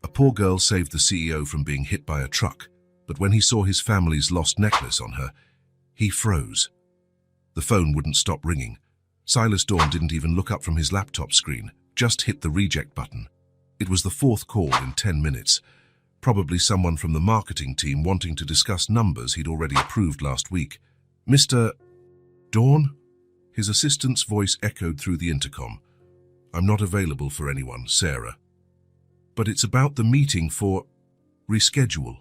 A poor girl saved the CEO from being hit by a truck, but when he saw his family's lost necklace on her, he froze. The phone wouldn't stop ringing. Silas Dawn didn't even look up from his laptop screen, just hit the reject button. It was the fourth call in 10 minutes. Probably someone from the marketing team wanting to discuss numbers he'd already approved last week. Mr. Dawn? His assistant's voice echoed through the intercom. I'm not available for anyone, Sarah. But it's about the meeting for... Reschedule.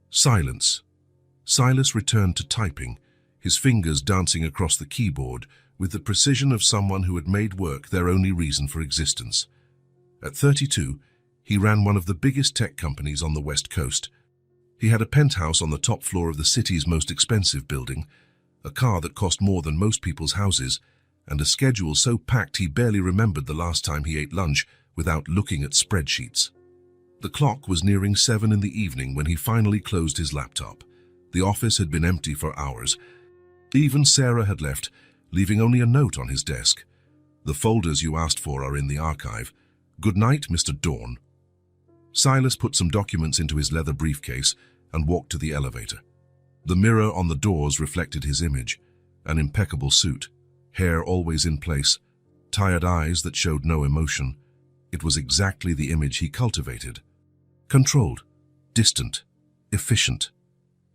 Silence. Silas returned to typing, his fingers dancing across the keyboard with the precision of someone who had made work their only reason for existence. At 32, he ran one of the biggest tech companies on the West Coast. He had a penthouse on the top floor of the city's most expensive building, a car that cost more than most people's houses, and a schedule so packed he barely remembered the last time he ate lunch without looking at spreadsheets. The clock was nearing 7 in the evening when he finally closed his laptop. The office had been empty for hours. Even Sarah had left, leaving only a note on his desk. The folders you asked for are in the archive. Good night, Mr. Dawn. Silas put some documents into his leather briefcase and walked to the elevator. The mirror on the doors reflected his image, an impeccable suit, hair always in place, tired eyes that showed no emotion. It was exactly the image he cultivated. Controlled, distant, efficient.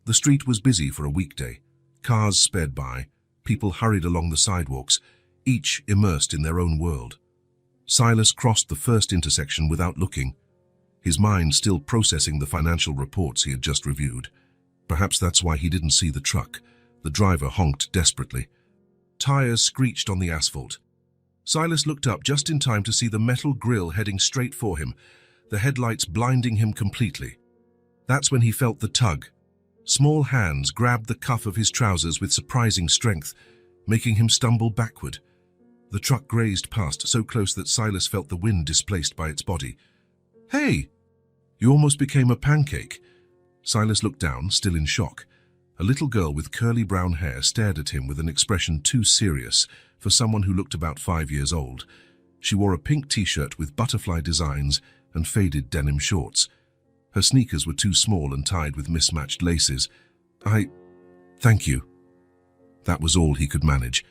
The street was busy for a weekday. Cars sped by, people hurried along the sidewalks, each immersed in their own world. Silas crossed the first intersection without looking, his mind still processing the financial reports he had just reviewed. Perhaps that's why he didn't see the truck. The driver honked desperately. Tires screeched on the asphalt. Silas looked up just in time to see the metal grille heading straight for him, the headlights blinding him completely. That's when he felt the tug. Small hands grabbed the cuff of his trousers with surprising strength, making him stumble backward. The truck grazed past, so close that Silas felt the wind displaced by its body. "Hey! You almost became a pancake." Silas looked down, still in shock. A little girl with curly brown hair stared at him with an expression too serious for someone who looked about 5 years old. She wore a pink t-shirt with butterfly designs and faded denim shorts. Her sneakers were too small and tied with mismatched laces. Thank you." That was all he could manage.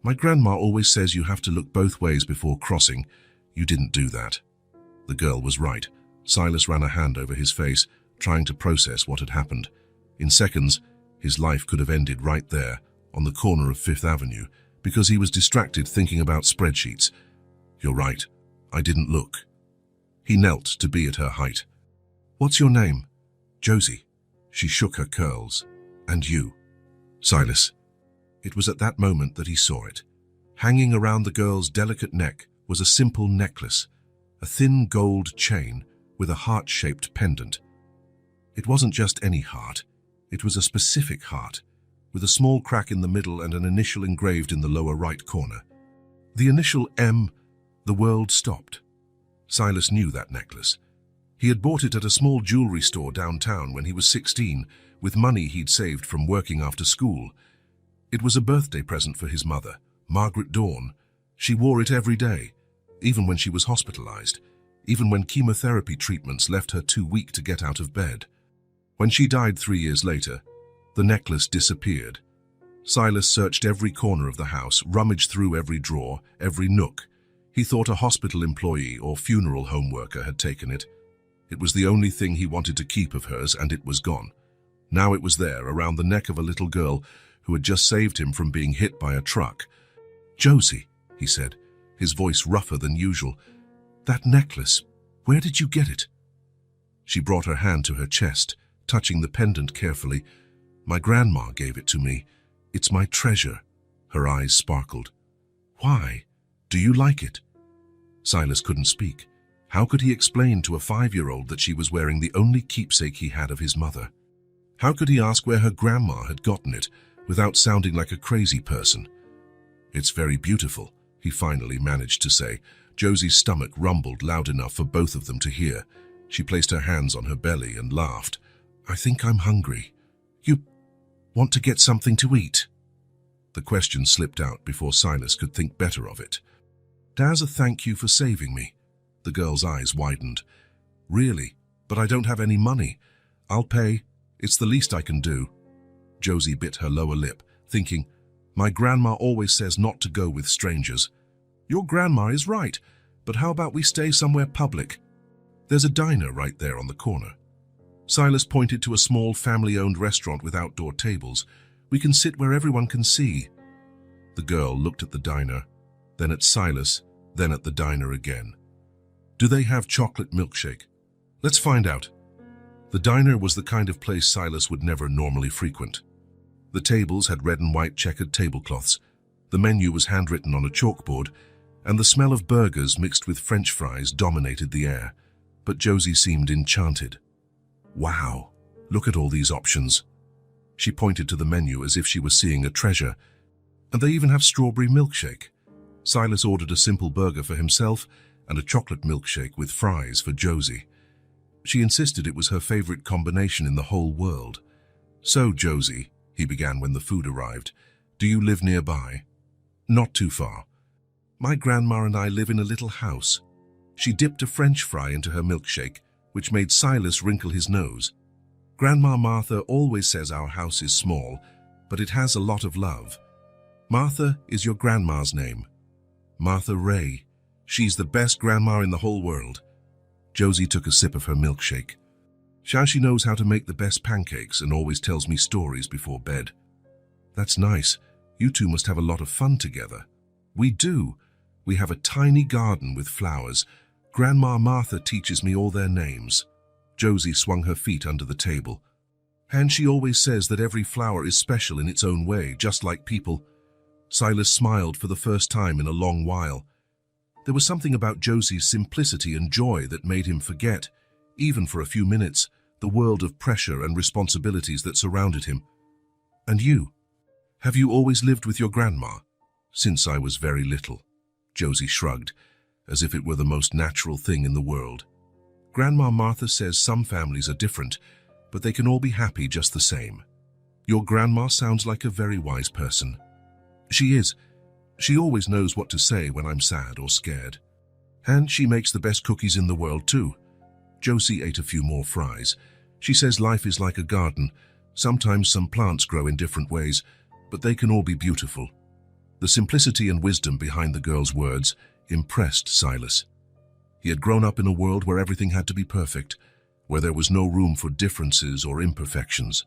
"My grandma always says you have to look both ways before crossing. You didn't do that." The girl was right. Silas ran a hand over his face, trying to process what had happened. In seconds, his life could have ended right there, on the corner of Fifth Avenue, because he was distracted thinking about spreadsheets. "You're right. I didn't look." He knelt to be at her height. "What's your name?" "Josie." She shook her curls. "And you?" "Silas." It was at that moment that he saw it. Hanging around the girl's delicate neck was a simple necklace, a thin gold chain with a heart-shaped pendant. It wasn't just any heart. It was a specific heart, with a small crack in the middle and an initial engraved in the lower right corner. The initial M, the world stopped. Silas knew that necklace. He had bought it at a small jewelry store downtown when he was 16, with money he'd saved from working after school. It was a birthday present for his mother, Margaret Dawn. She wore it every day, even when she was hospitalized, even when chemotherapy treatments left her too weak to get out of bed. When she died 3 years later, the necklace disappeared. Silas searched every corner of the house, rummaged through every drawer, every nook. He thought a hospital employee or funeral home worker had taken it. It was the only thing he wanted to keep of hers, and it was gone. Now it was there, around the neck of a little girl who had just saved him from being hit by a truck. "Josie," he said, his voice rougher than usual. "That necklace, where did you get it?" She brought her hand to her chest, touching the pendant carefully. "My grandma gave it to me. It's my treasure." Her eyes sparkled. "Why? Do you like it?" Silas couldn't speak. How could he explain to a 5-year-old that she was wearing the only keepsake he had of his mother? How could he ask where her grandma had gotten it without sounding like a crazy person? "It's very beautiful," he finally managed to say. Josie's stomach rumbled loud enough for both of them to hear. She placed her hands on her belly and laughed. "I think I'm hungry. You want to get something to eat?" The question slipped out before Silas could think better of it. "As a thank you for saving me." The girl's eyes widened. Really? But I don't have any money. I'll pay. It's the least I can do. Josie bit her lower lip, thinking, my grandma always says not to go with strangers. Your grandma is right, but how about we stay somewhere public? There's a diner right there on the corner. Silas pointed to a small family-owned restaurant with outdoor tables. We can sit where everyone can see. The girl looked at the diner, then at Silas, then at the diner again. Do they have chocolate milkshake? Let's find out. The diner was the kind of place Silas would never normally frequent. The tables had red and white checkered tablecloths. The menu was handwritten on a chalkboard, and the smell of burgers mixed with French fries dominated the air. But Josie seemed enchanted. Wow, look at all these options. She pointed to the menu as if she was seeing a treasure. And they even have strawberry milkshake. Silas ordered a simple burger for himself and a chocolate milkshake with fries for Josie. She insisted it was her favorite combination in the whole world. So, Josie, he began when the food arrived, do you live nearby? Not too far. My grandma and I live in a little house. She dipped a French fry into her milkshake, which made Silas wrinkle his nose. Grandma Martha always says our house is small, but it has a lot of love. Martha is your grandma's name. Martha Ray. She's the best grandma in the whole world. Josie took a sip of her milkshake. She knows how to make the best pancakes and always tells me stories before bed. That's nice. You two must have a lot of fun together. We do. We have a tiny garden with flowers. Grandma Martha teaches me all their names. Josie swung her feet under the table. And she always says that every flower is special in its own way, just like people. Silas smiled for the first time in a long while. There was something about Josie's simplicity and joy that made him forget, even for a few minutes, the world of pressure and responsibilities that surrounded him. And you? Have you always lived with your grandma? Since I was very little. Josie shrugged, as if it were the most natural thing in the world. Grandma Martha says some families are different, but they can all be happy just the same. Your grandma sounds like a very wise person. She is. She always knows what to say when I'm sad or scared. And she makes the best cookies in the world too. Josie ate a few more fries. She says life is like a garden. Sometimes some plants grow in different ways, but they can all be beautiful. The simplicity and wisdom behind the girl's words impressed Silas. He had grown up in a world where everything had to be perfect, where there was no room for differences or imperfections.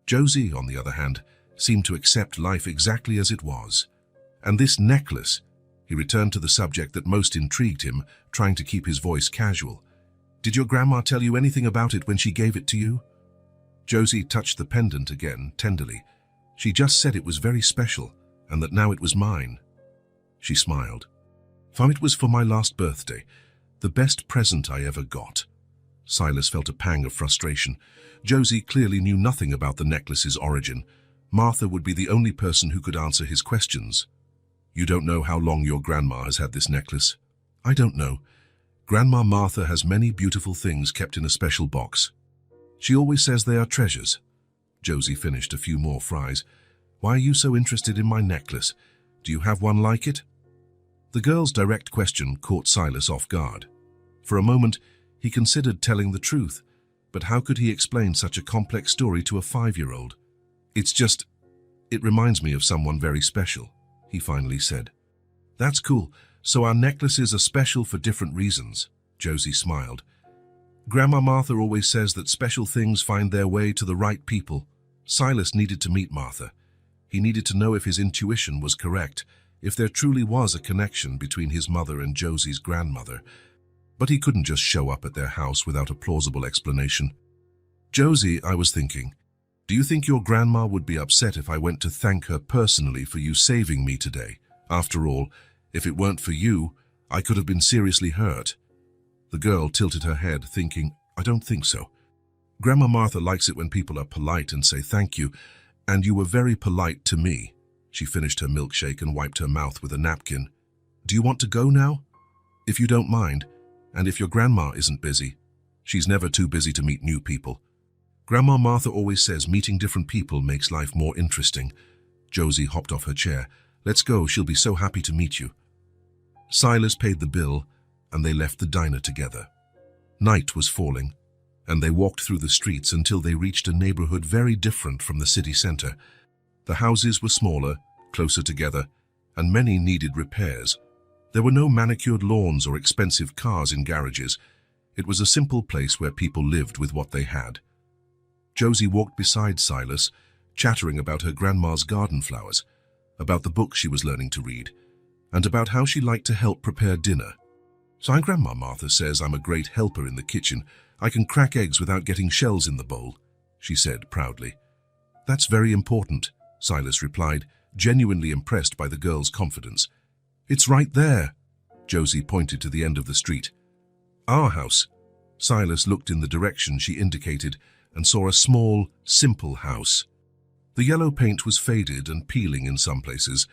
Josie, on the other hand, seemed to accept life exactly as it was. And this necklace, he returned to the subject that most intrigued him, trying to keep his voice casual. Did your grandma tell you anything about it when she gave it to you? Josie touched the pendant again, tenderly. She just said it was very special, and that now it was mine. She smiled. It was for my last birthday, the best present I ever got. Silas felt a pang of frustration. Josie clearly knew nothing about the necklace's origin. Martha would be the only person who could answer his questions. You don't know how long your grandma has had this necklace? I don't know. Grandma Martha has many beautiful things kept in a special box. She always says they are treasures. Josie finished a few more fries. Why are you so interested in my necklace? Do you have one like it? The girl's direct question caught Silas off guard. For a moment, he considered telling the truth, but how could he explain such a complex story to a 5-year-old? It reminds me of someone very special, he finally said. That's cool. So our necklaces are special for different reasons, Josie smiled. Grandma Martha always says that special things find their way to the right people. Silas needed to meet Martha. He needed to know if his intuition was correct, if there truly was a connection between his mother and Josie's grandmother. But he couldn't just show up at their house without a plausible explanation. Josie, I was thinking, do you think your grandma would be upset if I went to thank her personally for you saving me today? After all, if it weren't for you, I could have been seriously hurt. The girl tilted her head, thinking, I don't think so. Grandma Martha likes it when people are polite and say thank you, and you were very polite to me. She finished her milkshake and wiped her mouth with a napkin. Do you want to go now? If you don't mind, and if your grandma isn't busy. She's never too busy to meet new people. Grandma Martha always says meeting different people makes life more interesting. Josie hopped off her chair. Let's go, she'll be so happy to meet you. Silas paid the bill, and they left the diner together. Night was falling, and they walked through the streets until they reached a neighborhood very different from the city center. The houses were smaller, closer together, and many needed repairs. There were no manicured lawns or expensive cars in garages. It was a simple place where people lived with what they had. Josie walked beside Silas, chattering about her grandma's garden flowers, about the book she was learning to read, and about how she liked to help prepare dinner. "So Grandma Martha says I'm a great helper in the kitchen. I can crack eggs without getting shells in the bowl," she said proudly. "That's very important," Silas replied, genuinely impressed by the girl's confidence. "It's right there." Josie pointed to the end of the street. "Our house." Silas looked in the direction she indicated and saw a small, simple house. The yellow paint was faded and peeling in some places.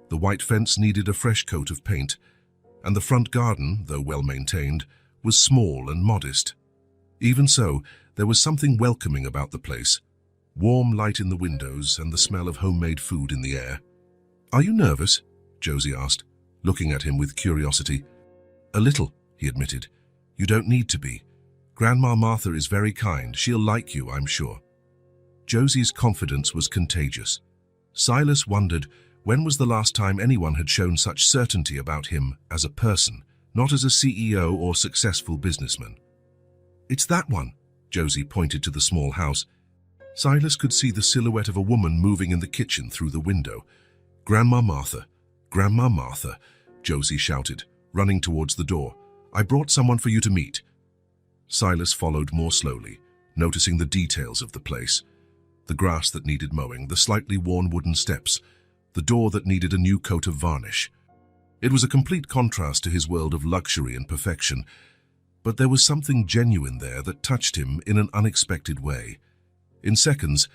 The white fence needed a fresh coat of paint, and the front garden, though well-maintained, was small and modest. Even so, there was something welcoming about the place. Warm light in the windows and the smell of homemade food in the air. "Are you nervous?" Josie asked, looking at him with curiosity. "A little," he admitted. "You don't need to be. Grandma Martha is very kind. She'll like you, I'm sure." Josie's confidence was contagious. Silas wondered when was the last time anyone had shown such certainty about him as a person, not as a CEO or successful businessman. "It's that one," Josie pointed to the small house. Silas could see the silhouette of a woman moving in the kitchen through the window. "Grandma Martha, Grandma Martha," Josie shouted, running towards the door. "I brought someone for you to meet." Silas followed more slowly, noticing the details of the place. The grass that needed mowing, the slightly worn wooden steps, the door that needed a new coat of varnish. It was a complete contrast to his world of luxury and perfection, but there was something genuine there that touched him in an unexpected way. In seconds,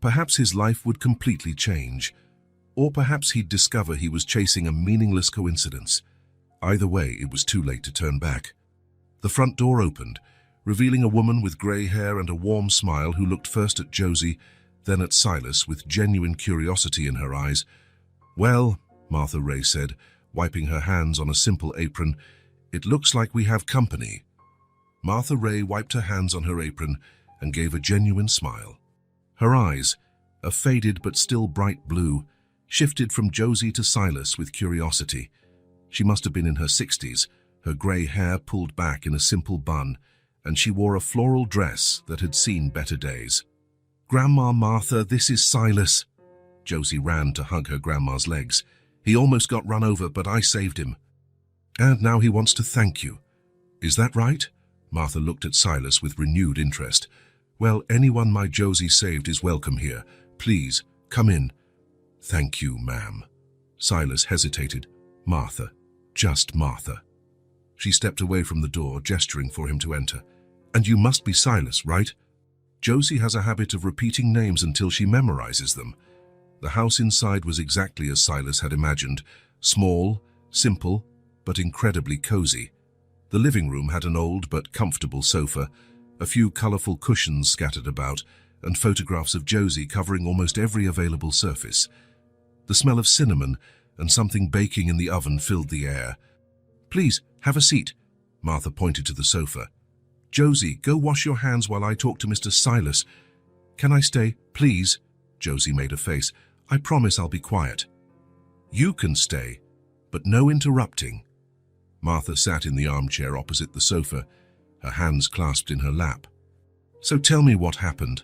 perhaps his life would completely change, or perhaps he'd discover he was chasing a meaningless coincidence. Either way, it was too late to turn back. The front door opened, revealing a woman with grey hair and a warm smile who looked first at Josie, then at Silas with genuine curiosity in her eyes. "Well," Martha Ray said, wiping her hands on a simple apron, "it looks like we have company." Martha Ray wiped her hands on her apron and gave a genuine smile. Her eyes, a faded but still bright blue, shifted from Josie to Silas with curiosity. She must have been in her 60s, her grey hair pulled back in a simple bun, and she wore a floral dress that had seen better days. "Grandma Martha, this is Silas." Josie ran to hug her grandma's legs. "He almost got run over, but I saved him. And now he wants to thank you." "Is that right?" Martha looked at Silas with renewed interest. "Well, anyone my Josie saved is welcome here. Please, come in." "Thank you, ma'am." Silas hesitated. "Martha, just Martha." She stepped away from the door, gesturing for him to enter. "And you must be Silas, right?" Josie has a habit of repeating names until she memorizes them. The house inside was exactly as Silas had imagined, small, simple, but incredibly cozy. The living room had an old but comfortable sofa, a few colorful cushions scattered about, and photographs of Josie covering almost every available surface. The smell of cinnamon and something baking in the oven filled the air. "Please, have a seat." Martha pointed to the sofa. "Josie, go wash your hands while I talk to Mr. Silas." "Can I stay, please?" Josie made a face. "I promise I'll be quiet." "You can stay, but no interrupting." Martha sat in the armchair opposite the sofa, her hands clasped in her lap. "So tell me what happened."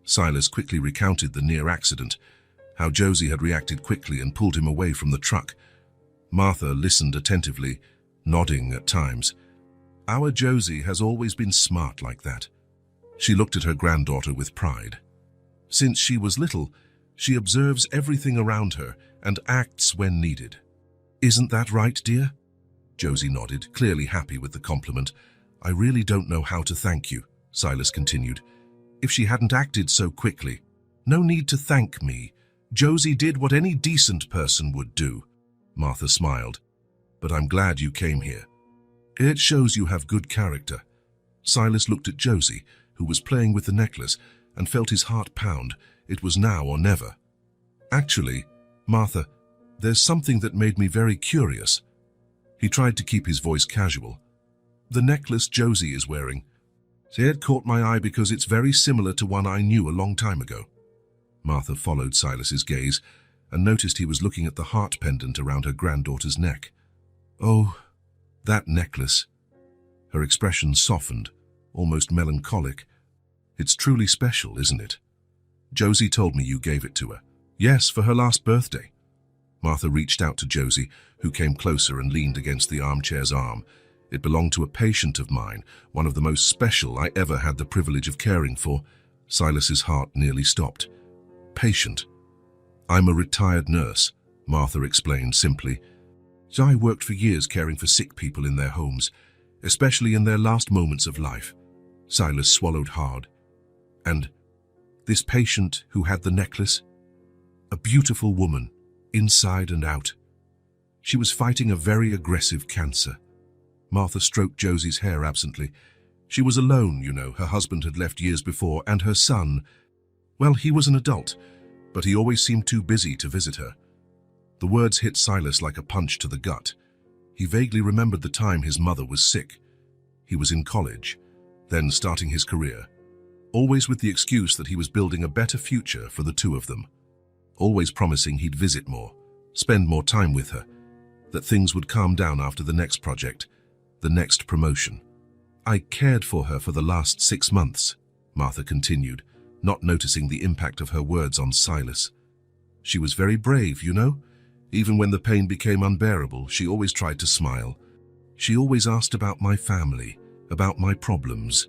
Silas quickly recounted the near accident, how Josie had reacted quickly and pulled him away from the truck. Martha listened attentively, nodding at times. "Our Josie has always been smart like that." She looked at her granddaughter with pride. "Since she was little, she observes everything around her and acts when needed. Isn't that right, dear?" Josie nodded, clearly happy with the compliment. "I really don't know how to thank you," Silas continued. "If she hadn't acted so quickly." "No need to thank me. Josie did what any decent person would do." Martha smiled. "But I'm glad you came here. It shows you have good character." Silas looked at Josie, who was playing with the necklace, and felt his heart pound. It was now or never. "Actually, Martha, there's something that made me very curious." He tried to keep his voice casual. The necklace Josie is wearing. It caught my eye because it's very similar to one I knew a long time ago. Martha followed Silas's gaze and noticed he was looking at the heart pendant around her granddaughter's neck. Oh, that necklace. Her expression softened, almost melancholic. It's truly special, isn't it? Josie told me you gave it to her. Yes, for her last birthday. Martha reached out to Josie, who came closer and leaned against the armchair's arm. It belonged to a patient of mine, one of the most special I ever had the privilege of caring for. Silas's heart nearly stopped. Patient. I'm a retired nurse, Martha explained simply. I worked for years caring for sick people in their homes, especially in their last moments of life. Silas swallowed hard. And this patient who had the necklace? A beautiful woman, inside and out. She was fighting a very aggressive cancer. Martha stroked Josie's hair absently. She was alone, you know, her husband had left years before, and her son, well, he was an adult, but he always seemed too busy to visit her. The words hit Silas like a punch to the gut. He vaguely remembered the time his mother was sick. He was in college, then starting his career, always with the excuse that he was building a better future for the two of them, always promising he'd visit more, spend more time with her, that things would calm down after the next project, the next promotion. I cared for her for the last 6 months, Martha continued, not noticing the impact of her words on Silas. She was very brave, you know. Even when the pain became unbearable, she always tried to smile. She always asked about my family, about my problems.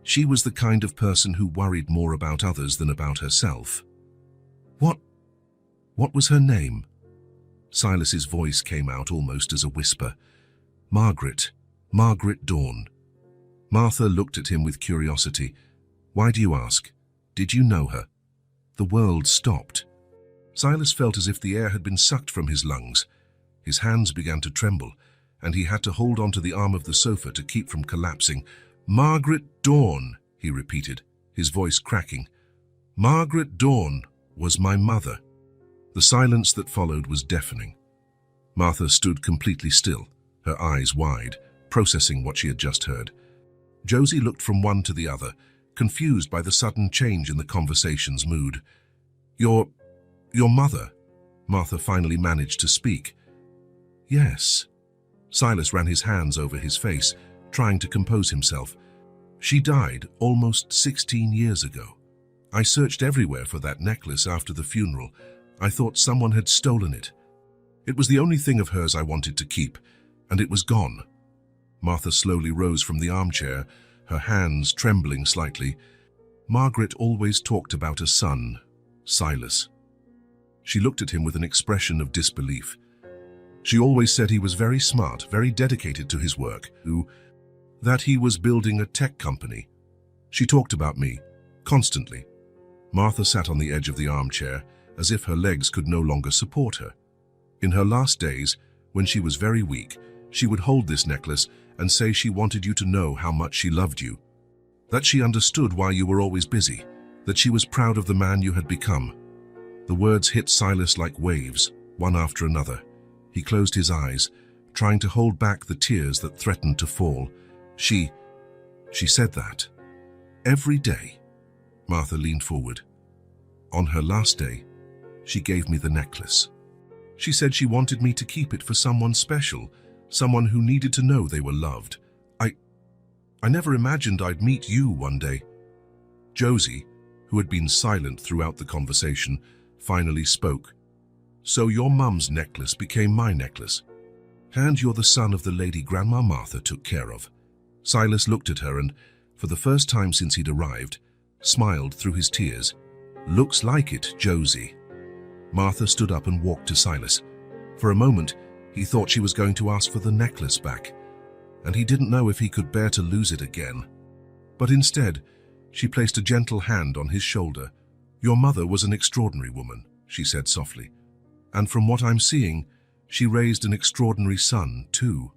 She was the kind of person who worried more about others than about herself. What was her name? Silas's voice came out almost as a whisper. Margaret Dawn. Martha looked at him with curiosity. Why do you ask? Did you know her? The world stopped. Silas felt as if the air had been sucked from his lungs. His hands began to tremble, and he had to hold onto the arm of the sofa to keep from collapsing. Margaret Dawn, he repeated, his voice cracking. Margaret Dawn was my mother. The silence that followed was deafening. Martha stood completely still, her eyes wide, processing what she had just heard. Josie looked from one to the other, confused by the sudden change in the conversation's mood. Your mother, Martha finally managed to speak. Yes. Silas ran his hands over his face, trying to compose himself. She died almost 16 years ago. I searched everywhere for that necklace after the funeral. I thought someone had stolen it. It was the only thing of hers I wanted to keep, and it was gone. Martha slowly rose from the armchair, her hands trembling slightly. Margaret always talked about a son, Silas. She looked at him with an expression of disbelief. She always said he was very smart, very dedicated to his work, that he was building a tech company. She talked about me, constantly. Martha sat on the edge of the armchair, as if her legs could no longer support her. In her last days, when she was very weak, she would hold this necklace and say she wanted you to know how much she loved you, that she understood why you were always busy, that she was proud of the man you had become. The words hit Silas like waves, one after another. He closed his eyes, trying to hold back the tears that threatened to fall. She said that. Every day. Martha leaned forward. On her last day, she gave me the necklace. She said she wanted me to keep it for someone special, someone who needed to know they were loved. I never imagined I'd meet you one day. Josie, who had been silent throughout the conversation, finally spoke. So your mum's necklace became my necklace, and you're the son of the lady Grandma Martha took care of. Silas looked at her and, for the first time since he'd arrived, smiled through his tears. Looks like it, Josie. Martha stood up and walked to Silas. For a moment, he thought she was going to ask for the necklace back, and he didn't know if he could bear to lose it again. But instead, she placed a gentle hand on his shoulder. Your mother was an extraordinary woman, she said softly. And from what I'm seeing, she raised an extraordinary son, too.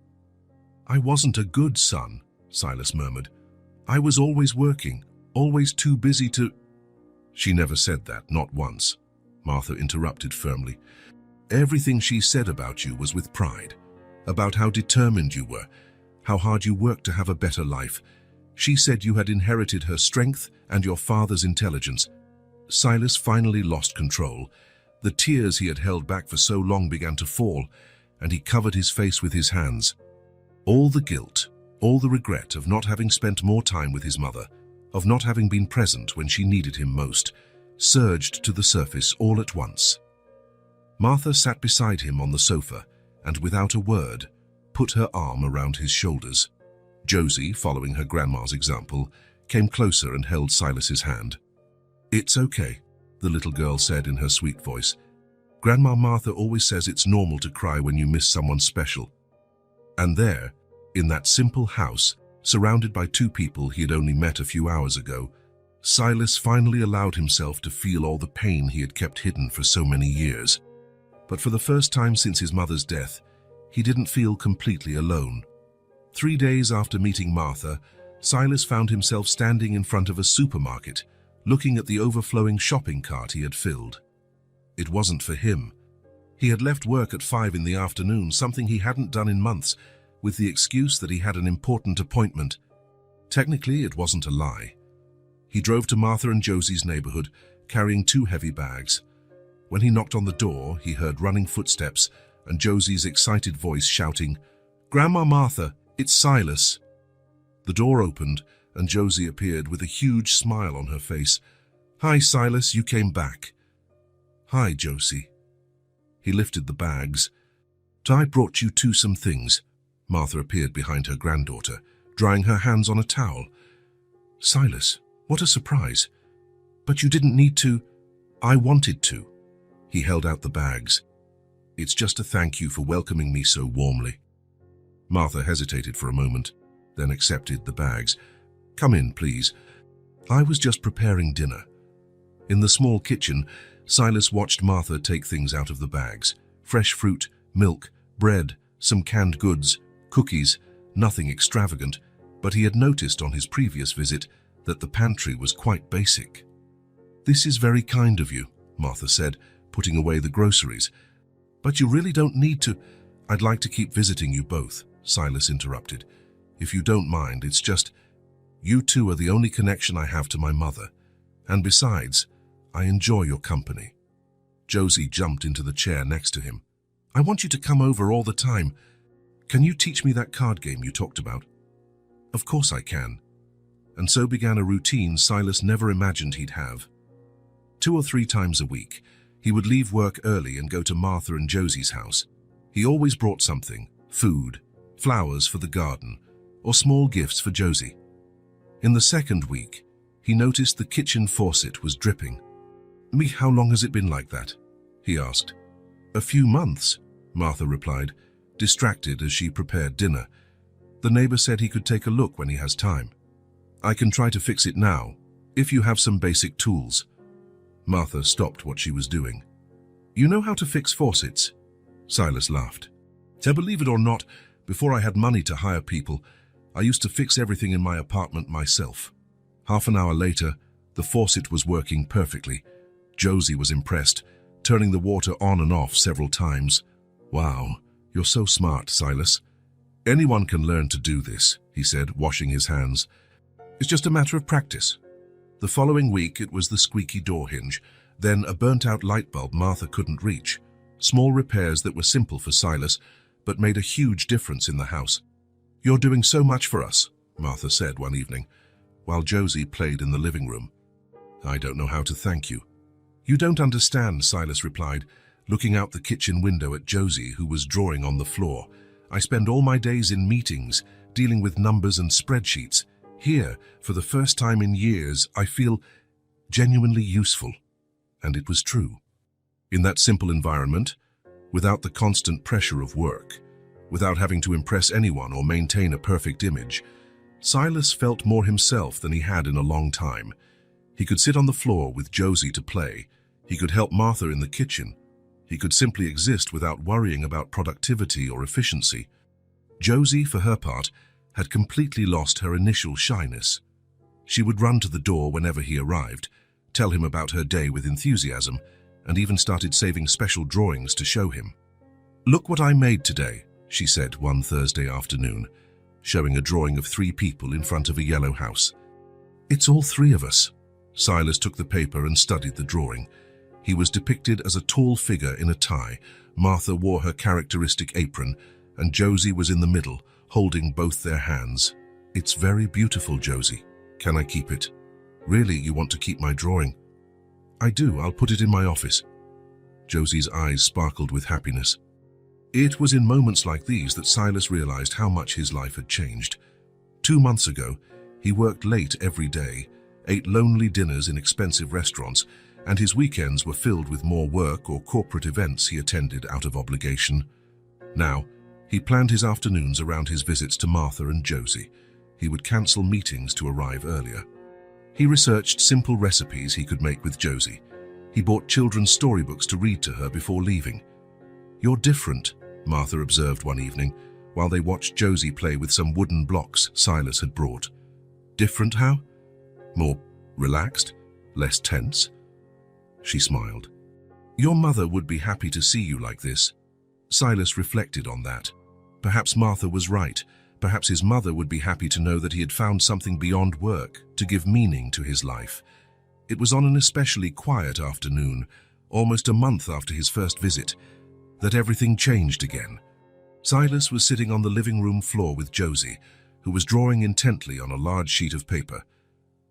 I wasn't a good son, Silas murmured. I was always working, always too busy to... She never said that, not once, Martha interrupted firmly. Everything she said about you was with pride, about how determined you were, how hard you worked to have a better life. She said you had inherited her strength and your father's intelligence. Silas finally lost control. The tears he had held back for so long began to fall, and he covered his face with his hands. All the guilt, all the regret of not having spent more time with his mother, of not having been present when she needed him most, surged to the surface all at once. Martha sat beside him on the sofa and, without a word, put her arm around his shoulders. Josie, following her grandma's example, came closer and held Silas's hand. "It's okay," the little girl said in her sweet voice. "Grandma Martha always says it's normal to cry when you miss someone special." And there, in that simple house, surrounded by two people he had only met a few hours ago, Silas finally allowed himself to feel all the pain he had kept hidden for so many years. But for the first time since his mother's death, he didn't feel completely alone. 3 days after meeting Martha, Silas found himself standing in front of a supermarket, looking at the overflowing shopping cart he had filled. It wasn't for him. He had left work at 5 in the afternoon, something he hadn't done in months, with the excuse that he had an important appointment. Technically, it wasn't a lie. He drove to Martha and Josie's neighborhood, carrying 2 heavy bags. When he knocked on the door, he heard running footsteps and Josie's excited voice shouting, "Grandma Martha, it's Silas." The door opened and Josie appeared with a huge smile on her face. "Hi, Silas, you came back." "Hi, Josie." He lifted the bags. "I brought you some things." Martha appeared behind her granddaughter, drying her hands on a towel. "Silas, what a surprise. But you didn't need to." "I wanted to." He held out the bags. "It's just a thank you for welcoming me so warmly." Martha hesitated for a moment, then accepted the bags. "Come in, please. I was just preparing dinner." In the small kitchen, Silas watched Martha take things out of the bags. Fresh fruit, milk, bread, some canned goods, cookies, nothing extravagant, but he had noticed on his previous visit that the pantry was quite basic. "This is very kind of you," Martha said, putting away the groceries. "But you really don't need to." "I'd like to keep visiting you both," Silas interrupted. "If you don't mind, it's just, you two are the only connection I have to my mother. And besides, I enjoy your company." Josie jumped into the chair next to him. "I want you to come over all the time. Can you teach me that card game you talked about?" "Of course I can." And so began a routine Silas never imagined he'd have. 2 or 3 times a week, he would leave work early and go to Martha and Josie's house. He always brought something: food, flowers for the garden, or small gifts for Josie. In the second week, he noticed the kitchen faucet was dripping. "How long has it been like that?" he asked. "A few months," Martha replied, distracted as she prepared dinner. "The neighbor said he could take a look when he has time. I can try to fix it now, if you have some basic tools." Martha stopped what she was doing. "You know how to fix faucets?" Silas laughed. "To believe it or not, before I had money to hire people, I used to fix everything in my apartment myself." Half an hour later, the faucet was working perfectly. Josie was impressed, turning the water on and off several times. "Wow, you're so smart, Silas. Anyone can learn to do this," he said, washing his hands. "It's just a matter of practice." The following week, it was the squeaky door hinge, then a burnt-out light bulb Martha couldn't reach. Small repairs that were simple for Silas, but made a huge difference in the house. "You're doing so much for us," Martha said one evening, while Josie played in the living room. "I don't know how to thank you." "You don't understand," Silas replied, looking out the kitchen window at Josie, who was drawing on the floor. "I spend all my days in meetings, dealing with numbers and spreadsheets. Here, for the first time in years, I feel genuinely useful." And it was true. In that simple environment, without the constant pressure of work, without having to impress anyone or maintain a perfect image, Silas felt more himself than he had in a long time. He could sit on the floor with Josie to play. He could help Martha in the kitchen. He could simply exist without worrying about productivity or efficiency. Josie, for her part, had completely lost her initial shyness. She would run to the door whenever he arrived, tell him about her day with enthusiasm, and even started saving special drawings to show him. "Look what I made today," she said one Thursday afternoon. showing a drawing of 3 people in front of a yellow house. "It's all 3 of us." Silas took the paper and studied the drawing. He was depicted as a tall figure in a tie. Martha wore her characteristic apron, and Josie was in the middle, holding both their hands. "It's very beautiful, Josie. Can I keep it?" "Really, you want to keep my drawing?" "I do. I'll put it in my office." Josie's eyes sparkled with happiness. It was in moments like these that Silas realized how much his life had changed. 2 months ago, he worked late every day, ate lonely dinners in expensive restaurants, and his weekends were filled with more work or corporate events he attended out of obligation. Now, he planned his afternoons around his visits to Martha and Josie. He would cancel meetings to arrive earlier. He researched simple recipes he could make with Josie. He bought children's storybooks to read to her before leaving. "You're different," Martha observed one evening, while they watched Josie play with some wooden blocks Silas had brought. "Different how?" "More relaxed, less tense." She smiled. "Your mother would be happy to see you like this." Silas reflected on that. Perhaps Martha was right. Perhaps his mother would be happy to know that he had found something beyond work to give meaning to his life. It was on an especially quiet afternoon, almost a month after his first visit, that everything changed again. Silas was sitting on the living room floor with Josie, who was drawing intently on a large sheet of paper.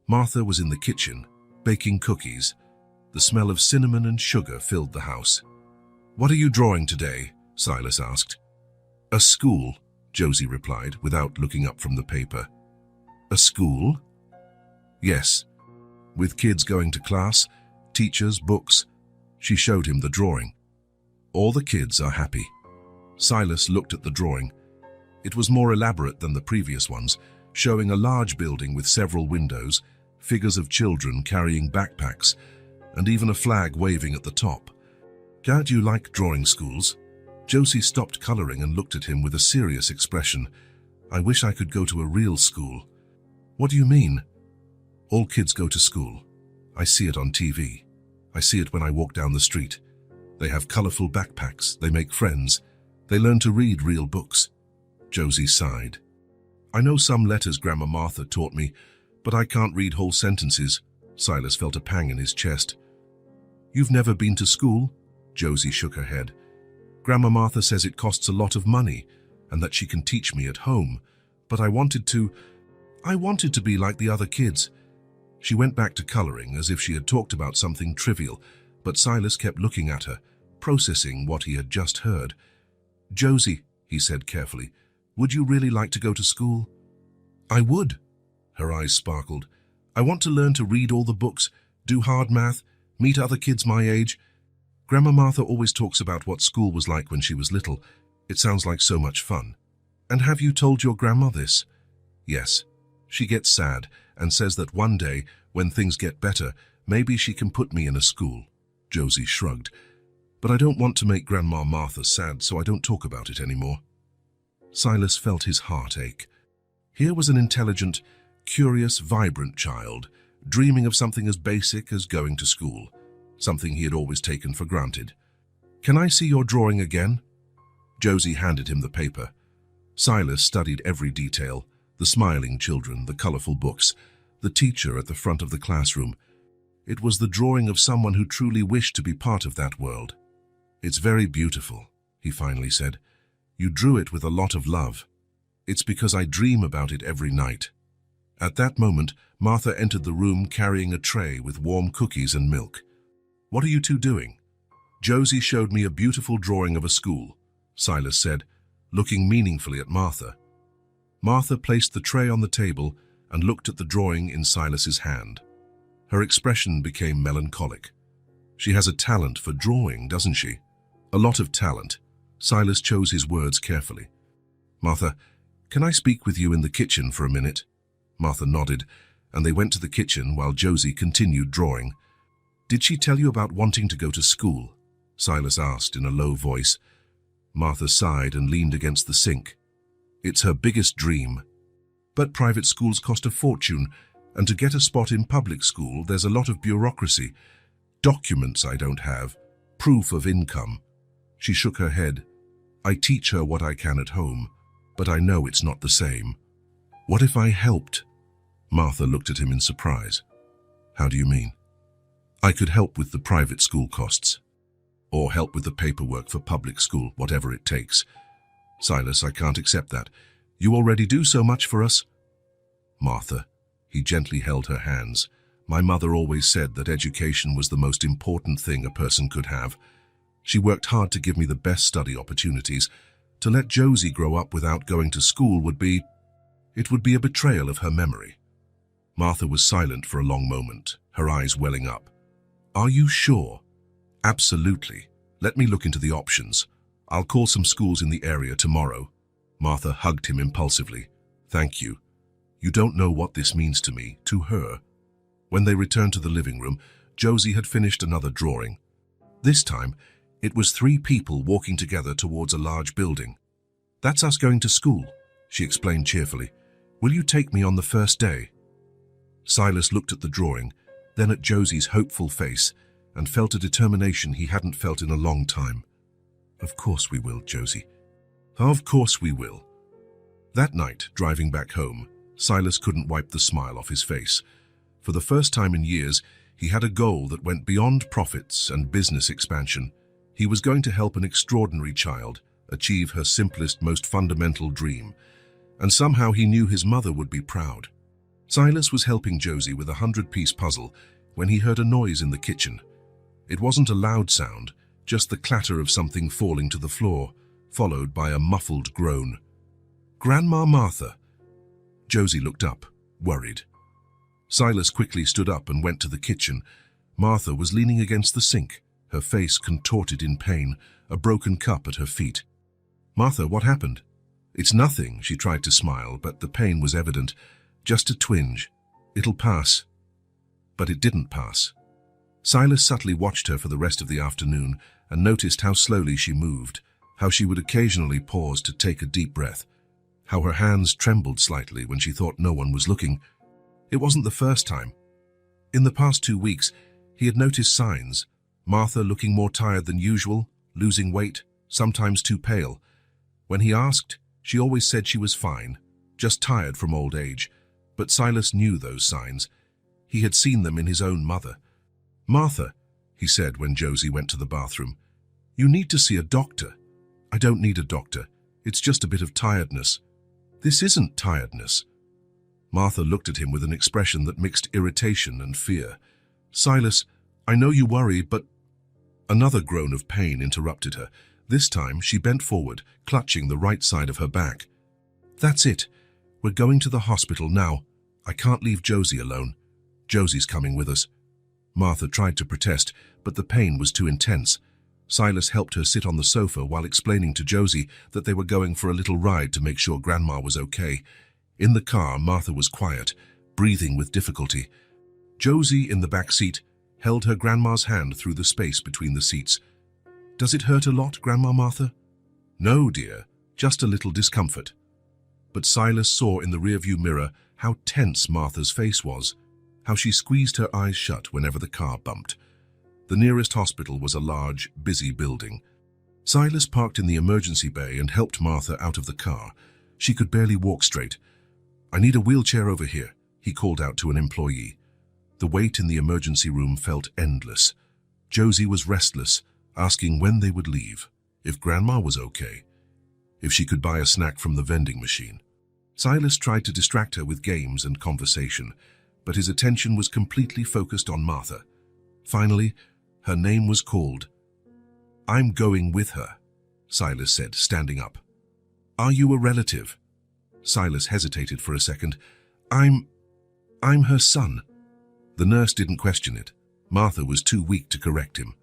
Martha was in the kitchen, baking cookies. The smell of cinnamon and sugar filled the house. "What are you drawing today?" Silas asked. "A school," Josie replied, without looking up from the paper. "A school?" "Yes. With kids going to class, teachers, books." She showed him the drawing. "All the kids are happy." Silas looked at the drawing. It was more elaborate than the previous ones, showing a large building with several windows, figures of children carrying backpacks, and even a flag waving at the top. "Don't you like drawing schools?" Josie stopped coloring and looked at him with a serious expression. "I wish I could go to a real school." "What do you mean?" "All kids go to school. I see it on TV. I see it when I walk down the street. They have colorful backpacks, they make friends, they learn to read real books." Josie sighed. "I know some letters Grandma Martha taught me, but I can't read whole sentences." Silas felt a pang in his chest. "You've never been to school?" Josie shook her head. "Grandma Martha says it costs a lot of money and that she can teach me at home, but I wanted to be like the other kids." She went back to coloring as if she had talked about something trivial, but Silas kept looking at her, processing what he had just heard. "Josie," he said carefully, "would you really like to go to school?" "I would." Her eyes sparkled. "I want to learn to read all the books, do hard math, meet other kids my age. Grandma Martha always talks about what school was like when she was little. It sounds like so much fun." "And have you told your grandma this?" "Yes. She gets sad and says that one day, when things get better, maybe she can put me in a school." Josie shrugged. "But I don't want to make Grandma Martha sad, so I don't talk about it anymore." Silas felt his heart ache. Here was an intelligent, curious, vibrant child, dreaming of something as basic as going to school, something he had always taken for granted. "Can I see your drawing again?" Josie handed him the paper. Silas studied every detail: the smiling children, the colorful books, the teacher at the front of the classroom. It was the drawing of someone who truly wished to be part of that world. "It's very beautiful," he finally said. "You drew it with a lot of love. It's because I dream about it every night." At that moment, Martha entered the room carrying a tray with warm cookies and milk. "What are you two doing?" "Josie showed me a beautiful drawing of a school," Silas said, looking meaningfully at Martha. Martha placed the tray on the table and looked at the drawing in Silas's hand. Her expression became melancholic. "She has a talent for drawing, doesn't she?" "A lot of talent." Silas chose his words carefully. "Martha, can I speak with you in the kitchen for a minute?" Martha nodded, and they went to the kitchen while Josie continued drawing. "Did she tell you about wanting to go to school?" Silas asked in a low voice. Martha sighed and leaned against the sink. "It's her biggest dream. But private schools cost a fortune, and to get a spot in public school, there's a lot of bureaucracy. Documents I don't have, proof of income." She shook her head. "I teach her what I can at home, but I know it's not the same." What if I helped? Martha looked at him in surprise. How do you mean? I could help with the private school costs. Or help with the paperwork for public school, whatever it takes. Silas, I can't accept that. You already do so much for us. Martha, he gently held her hands. My mother always said that education was the most important thing a person could have. She worked hard to give me the best study opportunities. To let Josie grow up without going to school would be a betrayal of her memory. Martha was silent for a long moment, her eyes welling up. Are you sure? Absolutely. Let me look into the options. I'll call some schools in the area tomorrow. Martha hugged him impulsively. Thank you. You don't know what this means to me, to her. When they returned to the living room, Josie had finished another drawing. This time, it was 3 people walking together towards a large building. That's us going to school, she explained cheerfully. Will you take me on the first day? Silas looked at the drawing, then at Josie's hopeful face, and felt a determination he hadn't felt in a long time. Of course we will, Josie. Of course we will. That night, driving back home, Silas couldn't wipe the smile off his face. For the first time in years, he had a goal that went beyond profits and business expansion. He was going to help an extraordinary child achieve her simplest, most fundamental dream, and somehow he knew his mother would be proud. Silas was helping Josie with a 100-piece puzzle when he heard a noise in the kitchen. It wasn't a loud sound, just the clatter of something falling to the floor, followed by a muffled groan. Grandma Martha. Josie looked up, worried. Silas quickly stood up and went to the kitchen. Martha was leaning against the sink, her face contorted in pain, a broken cup at her feet. Martha, what happened? It's nothing, she tried to smile, but the pain was evident. Just a twinge. It'll pass. But it didn't pass. Silas subtly watched her for the rest of the afternoon and noticed how slowly she moved, how she would occasionally pause to take a deep breath, how her hands trembled slightly when she thought no one was looking. It wasn't the first time. In the past 2 weeks, he had noticed signs. Martha looking more tired than usual, losing weight, sometimes too pale. When he asked, she always said she was fine, just tired from old age. But Silas knew those signs. He had seen them in his own mother. Martha, he said when Josie went to the bathroom, you need to see a doctor. I don't need a doctor. It's just a bit of tiredness. This isn't tiredness. Martha looked at him with an expression that mixed irritation and fear. Silas, I know you worry, but... Another groan of pain interrupted her. This time she bent forward, clutching the right side of her back. That's it. We're going to the hospital now. I can't leave Josie alone. Josie's coming with us. Martha tried to protest, but the pain was too intense. Silas helped her sit on the sofa while explaining to Josie that they were going for a little ride to make sure Grandma was okay. In the car, Martha was quiet, breathing with difficulty. Josie, in the back seat, held her grandma's hand through the space between the seats. Does it hurt a lot, Grandma Martha? No, dear, just a little discomfort. But Silas saw in the rearview mirror how tense Martha's face was, how she squeezed her eyes shut whenever the car bumped. The nearest hospital was a large, busy building. Silas parked in the emergency bay and helped Martha out of the car. She could barely walk straight. I need a wheelchair over here, he called out to an employee. The wait in the emergency room felt endless. Josie was restless, asking when they would leave, if Grandma was okay, if she could buy a snack from the vending machine. Silas tried to distract her with games and conversation, but his attention was completely focused on Martha. Finally, her name was called. I'm going with her, Silas said, standing up. Are you a relative? Silas hesitated for a second. I'm her son. The nurse didn't question it. Martha was too weak to correct him.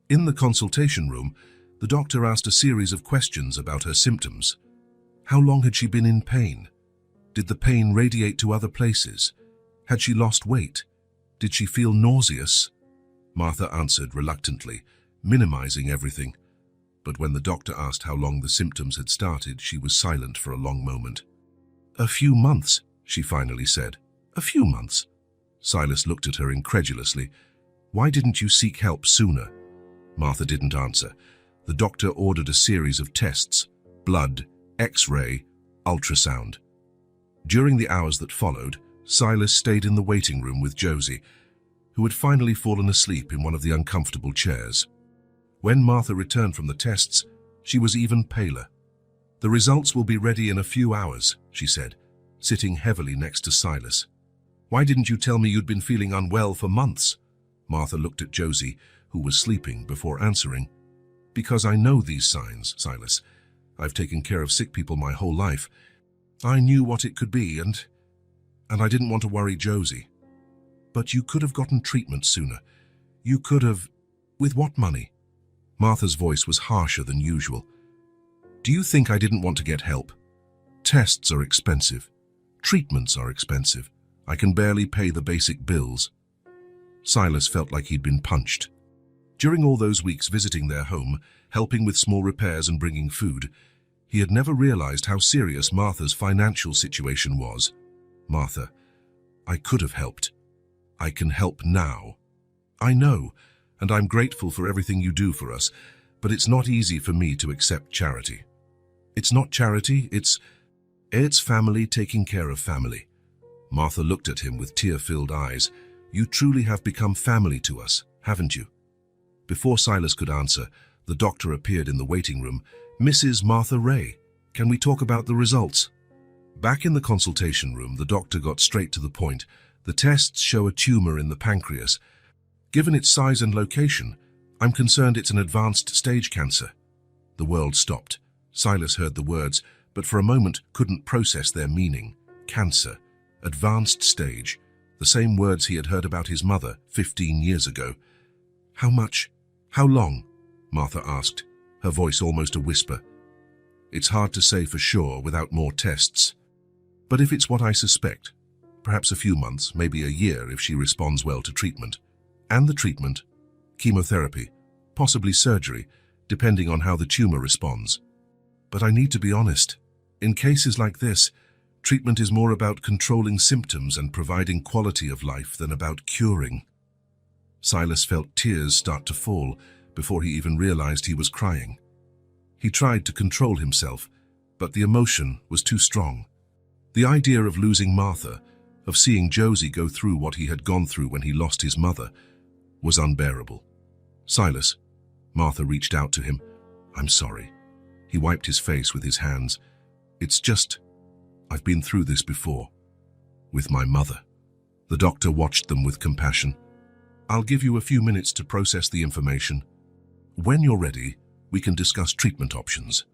In the consultation room, the doctor asked a series of questions about her symptoms. How long had she been in pain? Did the pain radiate to other places? Had she lost weight? Did she feel nauseous? Martha answered reluctantly, minimizing everything. But when the doctor asked how long the symptoms had started, she was silent for a long moment. A few months, she finally said. A few months. Silas looked at her incredulously. Why didn't you seek help sooner? Martha didn't answer. The doctor ordered a series of tests: blood, X-ray, ultrasound. During the hours that followed, Silas stayed in the waiting room with Josie, who had finally fallen asleep in one of the uncomfortable chairs. When Martha returned from the tests, she was even paler. "The results will be ready in a few hours," she said, sitting heavily next to Silas. "Why didn't you tell me you'd been feeling unwell for months?" Martha looked at Josie, who was sleeping, before answering. "Because I know these signs, Silas. I've taken care of sick people my whole life. I knew what it could be, and I didn't want to worry Josie. But you could have gotten treatment sooner. You could have... With what money?" Martha's voice was harsher than usual. "Do you think I didn't want to get help? Tests are expensive. Treatments are expensive. I can barely pay the basic bills." Silas felt like he'd been punched. During all those weeks visiting their home, helping with small repairs and bringing food, he had never realized how serious Martha's financial situation was. "Martha, I could have helped. I can help now. I know, and I'm grateful for everything you do for us, but it's not easy for me to accept charity. It's not charity, it's family taking care of family." Martha looked at him with tear-filled eyes. "You truly have become family to us, haven't you?" Before Silas could answer, the doctor appeared in the waiting room. "Mrs. Martha Ray, can we talk about the results?" Back in the consultation room, the doctor got straight to the point. "The tests show a tumor in the pancreas. Given its size and location, I'm concerned it's an advanced stage cancer." The world stopped. Silas heard the words, but for a moment couldn't process their meaning. Cancer. Advanced stage. The same words he had heard about his mother 15 years ago. "How much? How long?" Martha asked, her voice almost a whisper. "It's hard to say for sure without more tests. But if it's what I suspect, perhaps a few months, maybe a year if she responds well to treatment. And the treatment, chemotherapy, possibly surgery, depending on how the tumor responds. But I need to be honest. In cases like this, treatment is more about controlling symptoms and providing quality of life than about curing." Silas felt tears start to fall before he even realized he was crying. He tried to control himself, but the emotion was too strong. The idea of losing Martha, of seeing Josie go through what he had gone through when he lost his mother, was unbearable. "Silas," Martha reached out to him. "I'm sorry." He wiped his face with his hands. "It's just, I've been through this before. With my mother." The doctor watched them with compassion. "I'll give you a few minutes to process the information. When you're ready, we can discuss treatment options."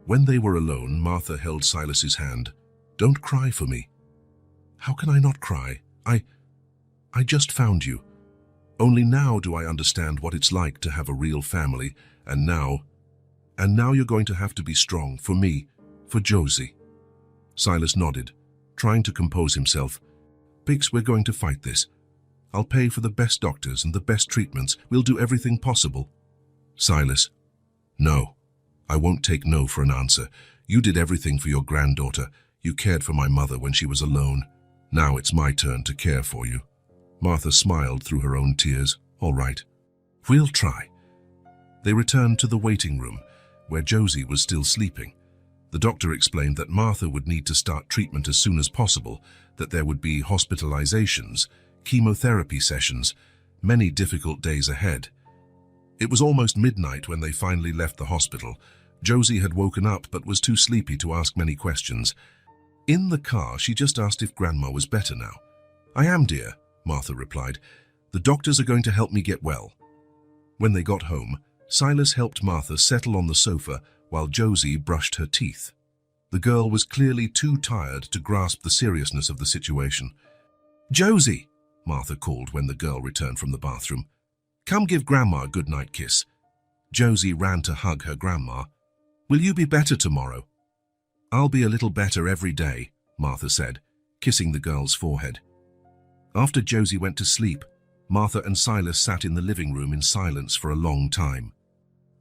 When they were alone, Martha held Silas's hand. "Don't cry for me." "How can I not cry? I just found you. Only now do I understand what it's like to have a real family, and now you're going to have to be strong for me, for Josie." Silas nodded, trying to compose himself. "Biggs, we're going to fight this. I'll pay for the best doctors and the best treatments. We'll do everything possible." "Silas, no. I won't take no for an answer. You did everything for your granddaughter. You cared for my mother when she was alone. Now it's my turn to care for you." Martha smiled through her own tears. "All right. We'll try." They returned to the waiting room, where Josie was still sleeping. The doctor explained that Martha would need to start treatment as soon as possible, that there would be hospitalizations, chemotherapy sessions, many difficult days ahead. It was almost midnight when they finally left the hospital. Josie had woken up but was too sleepy to ask many questions. In the car, she just asked if Grandma was better now. "I am, dear," Martha replied. "The doctors are going to help me get well." When they got home, Silas helped Martha settle on the sofa while Josie brushed her teeth. The girl was clearly too tired to grasp the seriousness of the situation. "Josie," Martha called when the girl returned from the bathroom. "Come give Grandma a goodnight kiss." Josie ran to hug her grandma. "Will you be better tomorrow?" "I'll be a little better every day," Martha said, kissing the girl's forehead. After Josie went to sleep, Martha and Silas sat in the living room in silence for a long time.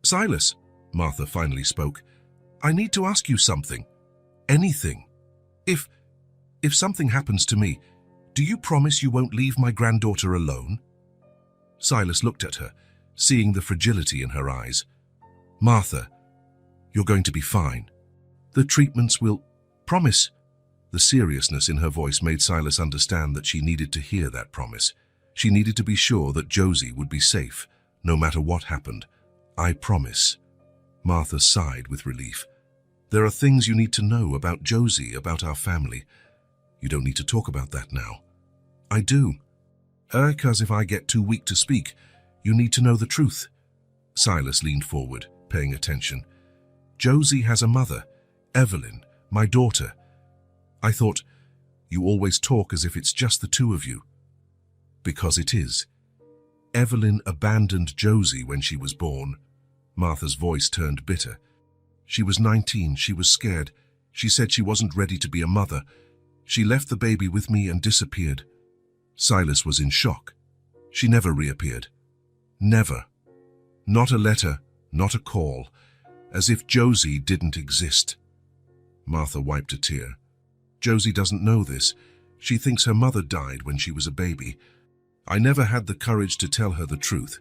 "Silas," Martha finally spoke, "I need to ask you something. Anything. If something happens to me, do you promise you won't leave my granddaughter alone?" Silas looked at her, seeing the fragility in her eyes. "Martha, you're going to be fine. The treatments will... Promise. The seriousness in her voice made Silas understand that she needed to hear that promise. She needed to be sure that Josie would be safe, no matter what happened. "I promise." Martha sighed with relief. "There are things you need to know about Josie, about our family. You don't need to talk about that now." "I do. 'Cause if I get too weak to speak, you need to know the truth." Silas leaned forward, paying attention. "Josie has a mother, Evelyn, my daughter. I thought, you always talk as if it's just the two of you." "Because it is. Evelyn abandoned Josie when she was born." Martha's voice turned bitter. "She was 19, she was scared. She said she wasn't ready to be a mother. She left the baby with me and disappeared." Silas was in shock. "She never reappeared." "Never. Not a letter, not a call. As if Josie didn't exist." Martha wiped a tear. "Josie doesn't know this. She thinks her mother died when she was a baby. I never had the courage to tell her the truth."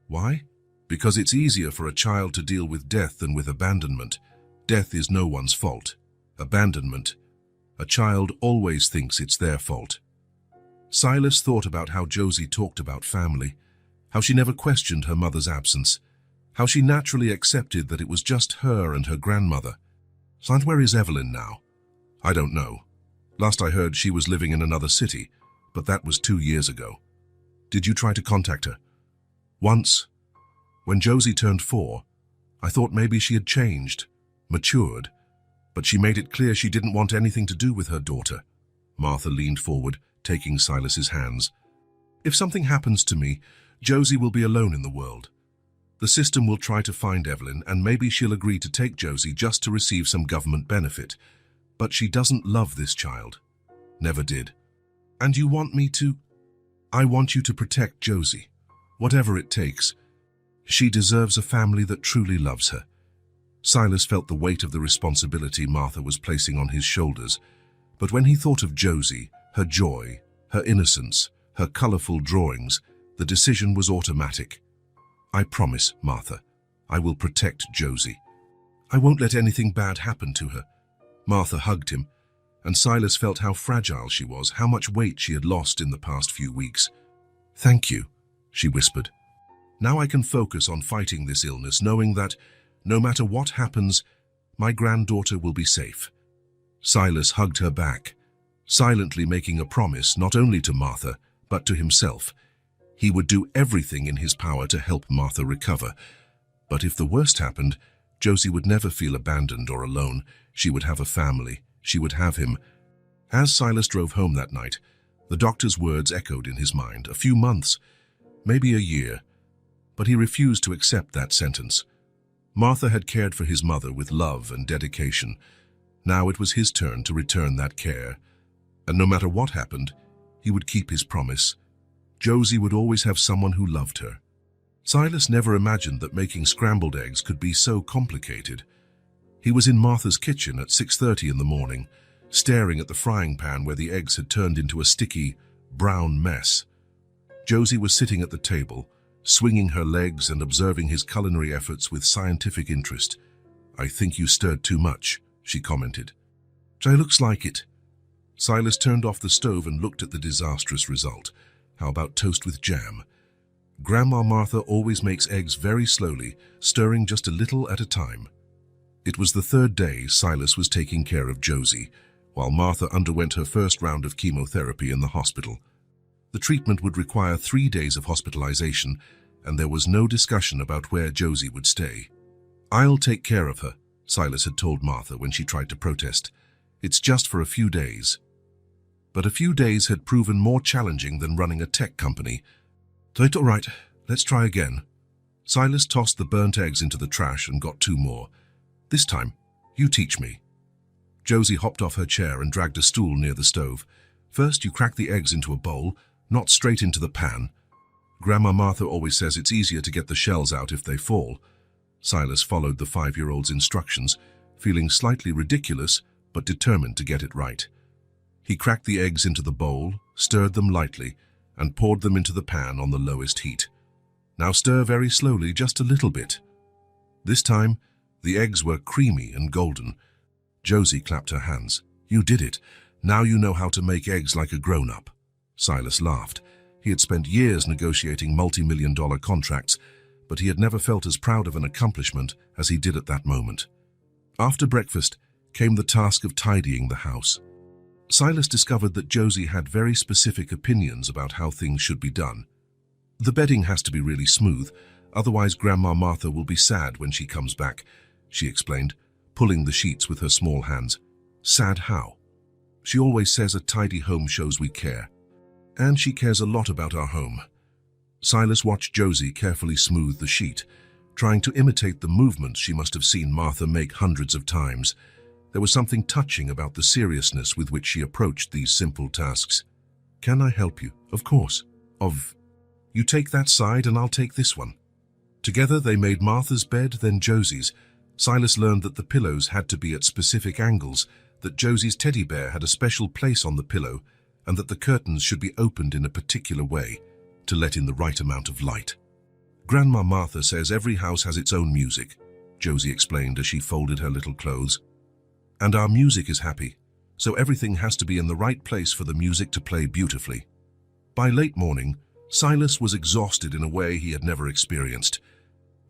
"Why?" "Because it's easier for a child to deal with death than with abandonment. Death is no one's fault. Abandonment, a child always thinks it's their fault." Silas thought about how Josie talked about family, how she never questioned her mother's absence, how she naturally accepted that it was just her and her grandmother. "And where is Evelyn now?" "I don't know. Last I heard she was living in another city, but that was 2 years ago." "Did you try to contact her?" "Once. When Josie turned 4, I thought maybe she had changed, matured, but she made it clear she didn't want anything to do with her daughter." Martha leaned forward, taking Silas's hands. "If something happens to me, Josie will be alone in the world. The system will try to find Evelyn, and maybe she'll agree to take Josie just to receive some government benefit. But she doesn't love this child. Never did. And you want me to?" "I want you to protect Josie, whatever it takes. She deserves a family that truly loves her." Silas felt the weight of the responsibility Martha was placing on his shoulders, but when he thought of Josie, her joy, her innocence, her colorful drawings, the decision was automatic. "I promise, Martha, I will protect Josie. I won't let anything bad happen to her." Martha hugged him, and Silas felt how fragile she was, how much weight she had lost in the past few weeks. "Thank you," she whispered. "Now I can focus on fighting this illness, knowing that, no matter what happens, my granddaughter will be safe." Silas hugged her back, silently making a promise not only to Martha, but to himself. He would do everything in his power to help Martha recover. But if the worst happened, Josie would never feel abandoned or alone. She would have a family. She would have him. As Silas drove home that night, the doctor's words echoed in his mind. A few months, maybe a year. But he refused to accept that sentence. Martha had cared for his mother with love and dedication. Now it was his turn to return that care. And no matter what happened, he would keep his promise. Josie would always have someone who loved her. Silas never imagined that making scrambled eggs could be so complicated. He was in Martha's kitchen at 6:30 in the morning, staring at the frying pan where the eggs had turned into a sticky, brown mess. Josie was sitting at the table, swinging her legs and observing his culinary efforts with scientific interest. "I think you stirred too much," she commented. "It looks like it." Silas turned off the stove and looked at the disastrous result. How about toast with jam? Grandma Martha always makes eggs very slowly, stirring just a little at a time. It was the 3rd day Silas was taking care of Josie, while Martha underwent her first round of chemotherapy in the hospital. The treatment would require 3 days of hospitalization, and there was no discussion about where Josie would stay. "I'll take care of her," Silas had told Martha when she tried to protest. "It's just for a few days." But a few days had proven more challenging than running a tech company. "It's all right, let's try again." Silas tossed the burnt eggs into the trash and got 2 more. "This time, you teach me." Josie hopped off her chair and dragged a stool near the stove. "First, you crack the eggs into a bowl, not straight into the pan. Grandma Martha always says it's easier to get the shells out if they fall." Silas followed the 5-year-old's instructions, feeling slightly ridiculous but determined to get it right. He cracked the eggs into the bowl, stirred them lightly, and poured them into the pan on the lowest heat. "Now stir very slowly, just a little bit." This time, the eggs were creamy and golden. Josie clapped her hands. "You did it. Now you know how to make eggs like a grown-up." Silas laughed. He had spent years negotiating multi-million-dollar contracts, but he had never felt as proud of an accomplishment as he did at that moment. After breakfast came the task of tidying the house. Silas discovered that Josie had very specific opinions about how things should be done. "The bedding has to be really smooth, otherwise Grandma Martha will be sad when she comes back," she explained, pulling the sheets with her small hands. "Sad how?" "She always says a tidy home shows we care. And she cares a lot about our home." Silas watched Josie carefully smooth the sheet, trying to imitate the movements she must have seen Martha make hundreds of times. There was something touching about the seriousness with which she approached these simple tasks. "Can I help you?" "Of course." "You take that side and I'll take this one." Together they made Martha's bed, then Josie's. Silas learned that the pillows had to be at specific angles, that Josie's teddy bear had a special place on the pillow, and that the curtains should be opened in a particular way to let in the right amount of light. "Grandma Martha says every house has its own music," Josie explained as she folded her little clothes. "And our music is happy, so everything has to be in the right place for the music to play beautifully." By late morning, Silas was exhausted in a way he had never experienced.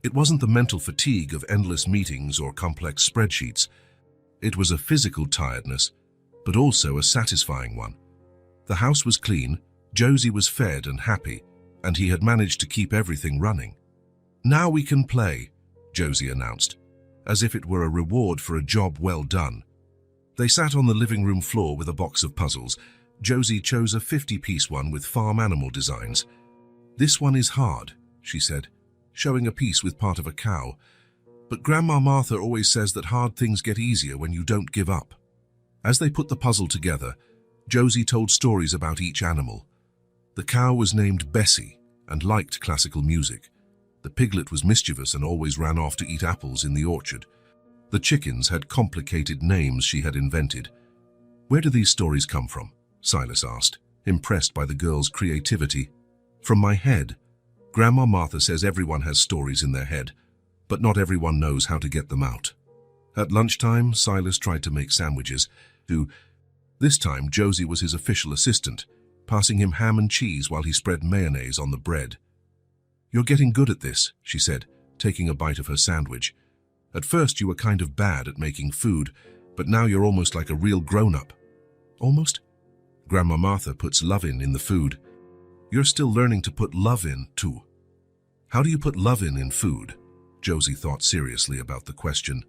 It wasn't the mental fatigue of endless meetings or complex spreadsheets. It was a physical tiredness, but also a satisfying one. The house was clean, Josie was fed and happy, and he had managed to keep everything running. "Now we can play," Josie announced, as if it were a reward for a job well done. They sat on the living room floor with a box of puzzles. Josie chose a 50-piece one with farm animal designs. "This one is hard," she said, showing a piece with part of a cow. "But Grandma Martha always says that hard things get easier when you don't give up." As they put the puzzle together, Josie told stories about each animal. The cow was named Bessie and liked classical music. The piglet was mischievous and always ran off to eat apples in the orchard. The chickens had complicated names she had invented. "Where do these stories come from?" Silas asked, impressed by the girl's creativity. "From my head. Grandma Martha says everyone has stories in their head, but not everyone knows how to get them out." At lunchtime, Silas tried to make sandwiches. This time, Josie was his official assistant, passing him ham and cheese while he spread mayonnaise on the bread. "You're getting good at this," she said, taking a bite of her sandwich. "At first you were kind of bad at making food, but now you're almost like a real grown-up." "Almost?" "Grandma Martha puts love in the food. You're still learning to put love in, too." "How do you put love in food?" Josie thought seriously about the question.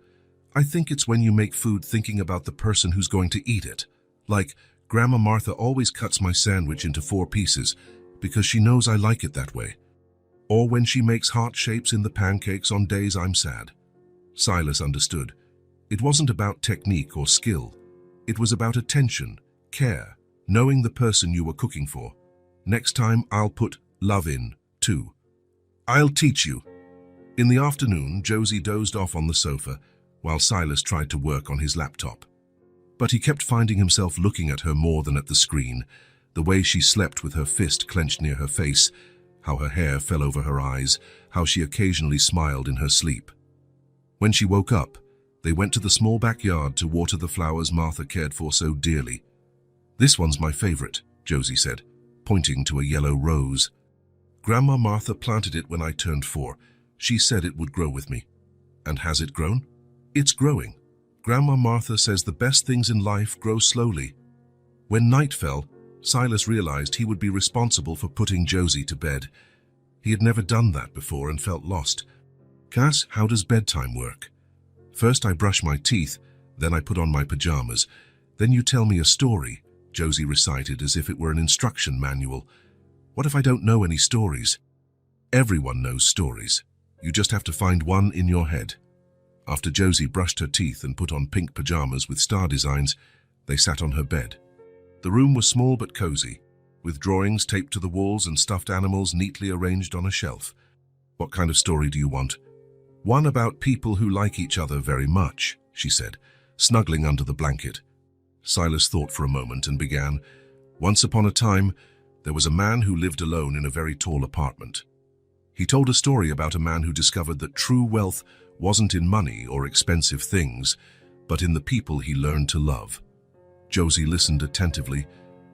"I think it's when you make food thinking about the person who's going to eat it. Like, Grandma Martha always cuts my sandwich into 4 pieces because she knows I like it that way. Or when she makes heart shapes in the pancakes on days I'm sad." Silas understood. It wasn't about technique or skill. It was about attention, care, knowing the person you were cooking for. "Next time I'll put love in, too." "I'll teach you." In the afternoon, Josie dozed off on the sofa while Silas tried to work on his laptop. But he kept finding himself looking at her more than at the screen, the way she slept with her fist clenched near her face, how her hair fell over her eyes, how she occasionally smiled in her sleep. When she woke up, they went to the small backyard to water the flowers Martha cared for so dearly. "This one's my favorite," Josie said, pointing to a yellow rose. "Grandma Martha planted it when I turned 4. She said it would grow with me." "And has it grown?" "It's growing. Grandma Martha says the best things in life grow slowly." When night fell, Silas realized he would be responsible for putting Josie to bed. He had never done that before and felt lost. "Cass, how does bedtime work?" "First I brush my teeth, then I put on my pajamas. Then you tell me a story," Josie recited as if it were an instruction manual. "What if I don't know any stories?" "Everyone knows stories. You just have to find one in your head." After Josie brushed her teeth and put on pink pajamas with star designs, they sat on her bed. The room was small but cozy, with drawings taped to the walls and stuffed animals neatly arranged on a shelf. "What kind of story do you want?" "One about people who like each other very much," she said, snuggling under the blanket. Silas thought for a moment and began, "Once upon a time, there was a man who lived alone in a very tall apartment. He told a story about a man who discovered that true wealth wasn't in money or expensive things, but in the people he learned to love. Josie listened attentively,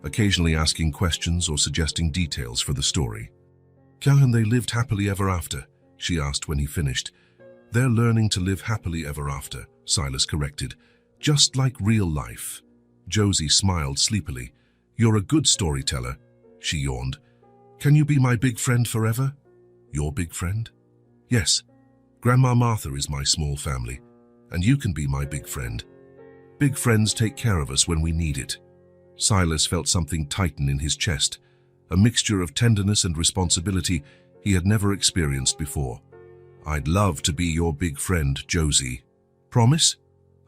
occasionally asking questions or suggesting details for the story. "And they lived happily ever after?" she asked when he finished. "They're learning to live happily ever after," Silas corrected. "Just like real life." Josie smiled sleepily. "You're a good storyteller," she yawned. "Can you be my big friend forever?" "Your big friend?" "Yes. Grandma Martha is my small family, and you can be my big friend. Big friends take care of us when we need it." Silas felt something tighten in his chest, a mixture of tenderness and responsibility he had never experienced before. "I'd love to be your big friend, Josie. Promise?"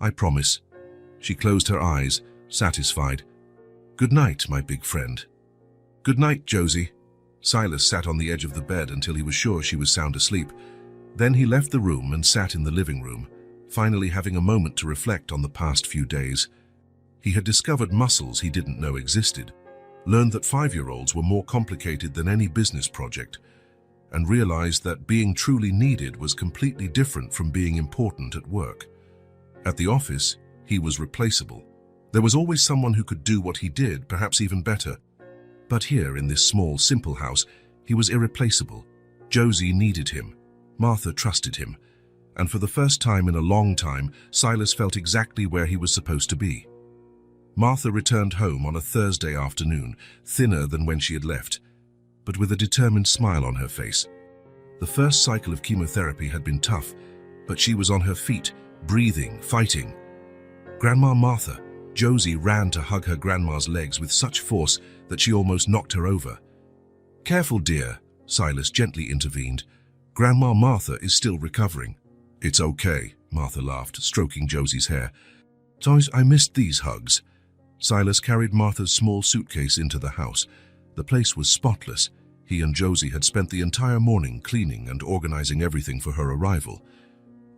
"I promise." She closed her eyes, satisfied. "Good night, my big friend." "Good night, Josie." Silas sat on the edge of the bed until he was sure she was sound asleep. Then he left the room and sat in the living room, finally having a moment to reflect on the past few days. He had discovered muscles he didn't know existed, learned that 5-year-olds were more complicated than any business project, and realized that being truly needed was completely different from being important at work. At the office, he was replaceable. There was always someone who could do what he did, perhaps even better. But here, in this small, simple house, he was irreplaceable. Josie needed him. Martha trusted him. And for the first time in a long time, Silas felt exactly where he was supposed to be. Martha returned home on a Thursday afternoon, thinner than when she had left, but with a determined smile on her face. The first cycle of chemotherapy had been tough, but she was on her feet, breathing, fighting. "Grandma Martha." Josie ran to hug her grandma's legs with such force that she almost knocked her over. "Careful, dear," Silas gently intervened. "Grandma Martha is still recovering." "It's okay," Martha laughed, stroking Josie's hair. "Toys, I missed these hugs." Silas carried Martha's small suitcase into the house. The place was spotless. He and Josie had spent the entire morning cleaning and organizing everything for her arrival.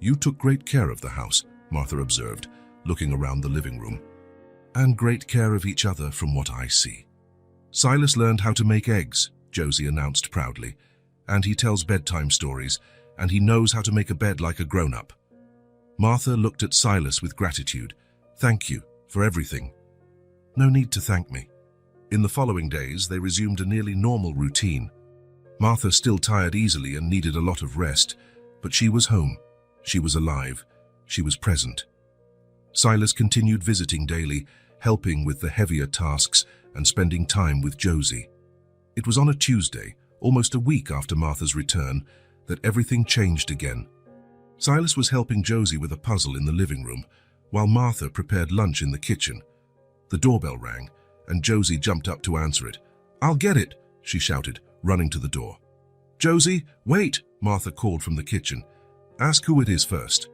"You took great care of the house," Martha observed, looking around the living room. "And great care of each other from what I see." "Silas learned how to make eggs," Josie announced proudly. "And he tells bedtime stories, and he knows how to make a bed like a grown-up." Martha looked at Silas with gratitude. "Thank you for everything." "No need to thank me." In the following days, they resumed a nearly normal routine. Martha still tired easily and needed a lot of rest, but she was home. She was alive. She was present. Silas continued visiting daily, helping with the heavier tasks and spending time with Josie. It was on a Tuesday, almost a week after Martha's return, that everything changed again. Silas was helping Josie with a puzzle in the living room, while Martha prepared lunch in the kitchen. The doorbell rang, and Josie jumped up to answer it. "I'll get it," she shouted, running to the door. "Josie, wait," Martha called from the kitchen. "Ask who it is first."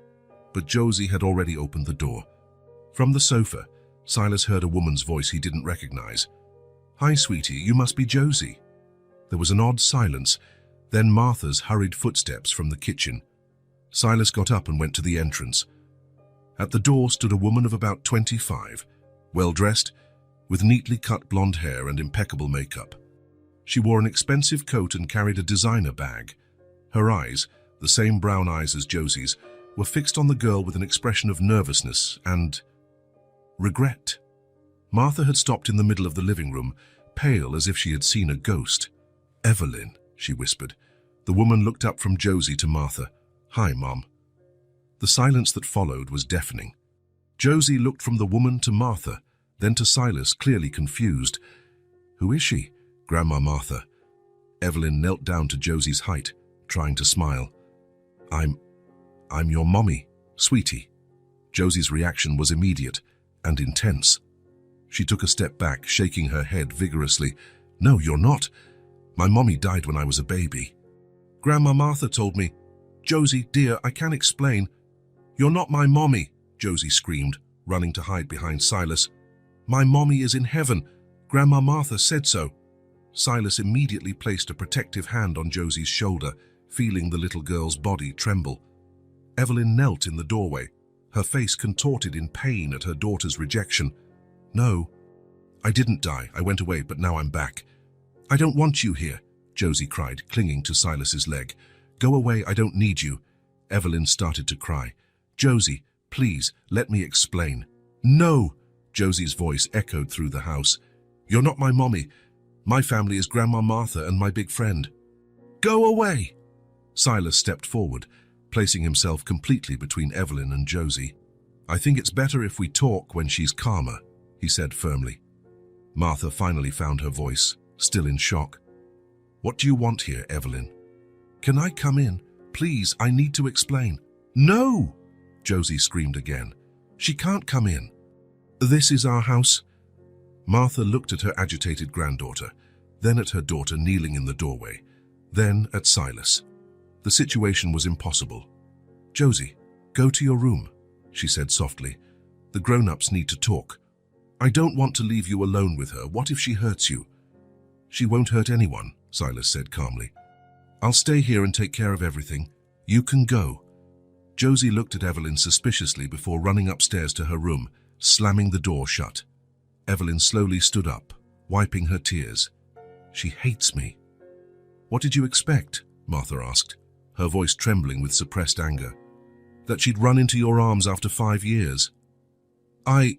But Josie had already opened the door. From the sofa, Silas heard a woman's voice he didn't recognize. "Hi, sweetie, you must be Josie." There was an odd silence, then Martha's hurried footsteps from the kitchen. Silas got up and went to the entrance. At the door stood a woman of about 25, well-dressed, with neatly cut blonde hair and impeccable makeup. She wore an expensive coat and carried a designer bag. Her eyes, the same brown eyes as Josie's, were fixed on the girl with an expression of nervousness and regret. Martha had stopped in the middle of the living room, pale as if she had seen a ghost. "Evelyn," she whispered. The woman looked up from Josie to Martha. "Hi, Mom." The silence that followed was deafening. Josie looked from the woman to Martha, then to Silas, clearly confused. "Who is she?" "Grandma Martha." Evelyn knelt down to Josie's height, trying to smile. I'm your mommy, sweetie." Josie's reaction was immediate and intense. She took a step back, shaking her head vigorously. "No, you're not. My mommy died when I was a baby." "Grandma Martha told me." "Josie, dear, I can't explain." "You're not my mommy," Josie screamed, running to hide behind Silas. "My mommy is in heaven. Grandma Martha said so." Silas immediately placed a protective hand on Josie's shoulder, feeling the little girl's body tremble. Evelyn knelt in the doorway, her face contorted in pain at her daughter's rejection. "No, I didn't die. I went away, but now I'm back." "I don't want you here," Josie cried, clinging to Silas's leg. "Go away, I don't need you." Evelyn started to cry. "Josie, please, let me explain." "No!" Josie's voice echoed through the house. "You're not my mommy. My family is Grandma Martha and my big friend." "Go away!" Silas stepped forward, placing himself completely between Evelyn and Josie. "I think it's better if we talk when she's calmer," he said firmly. Martha finally found her voice, still in shock. "What do you want here, Evelyn?" "Can I come in? Please, I need to explain." "No!" Josie screamed again. "She can't come in. This is our house." Martha looked at her agitated granddaughter, then at her daughter kneeling in the doorway, then at Silas. The situation was impossible. "Josie, go to your room," she said softly. "The grown-ups need to talk. I don't want to leave you alone with her. What if she hurts you?" "She won't hurt anyone," Silas said calmly. "I'll stay here and take care of everything. You can go." Josie looked at Evelyn suspiciously before running upstairs to her room, slamming the door shut. Evelyn slowly stood up, wiping her tears. "She hates me." "What did you expect?" Martha asked, her voice trembling with suppressed anger. "That she'd run into your arms after 5 years?" I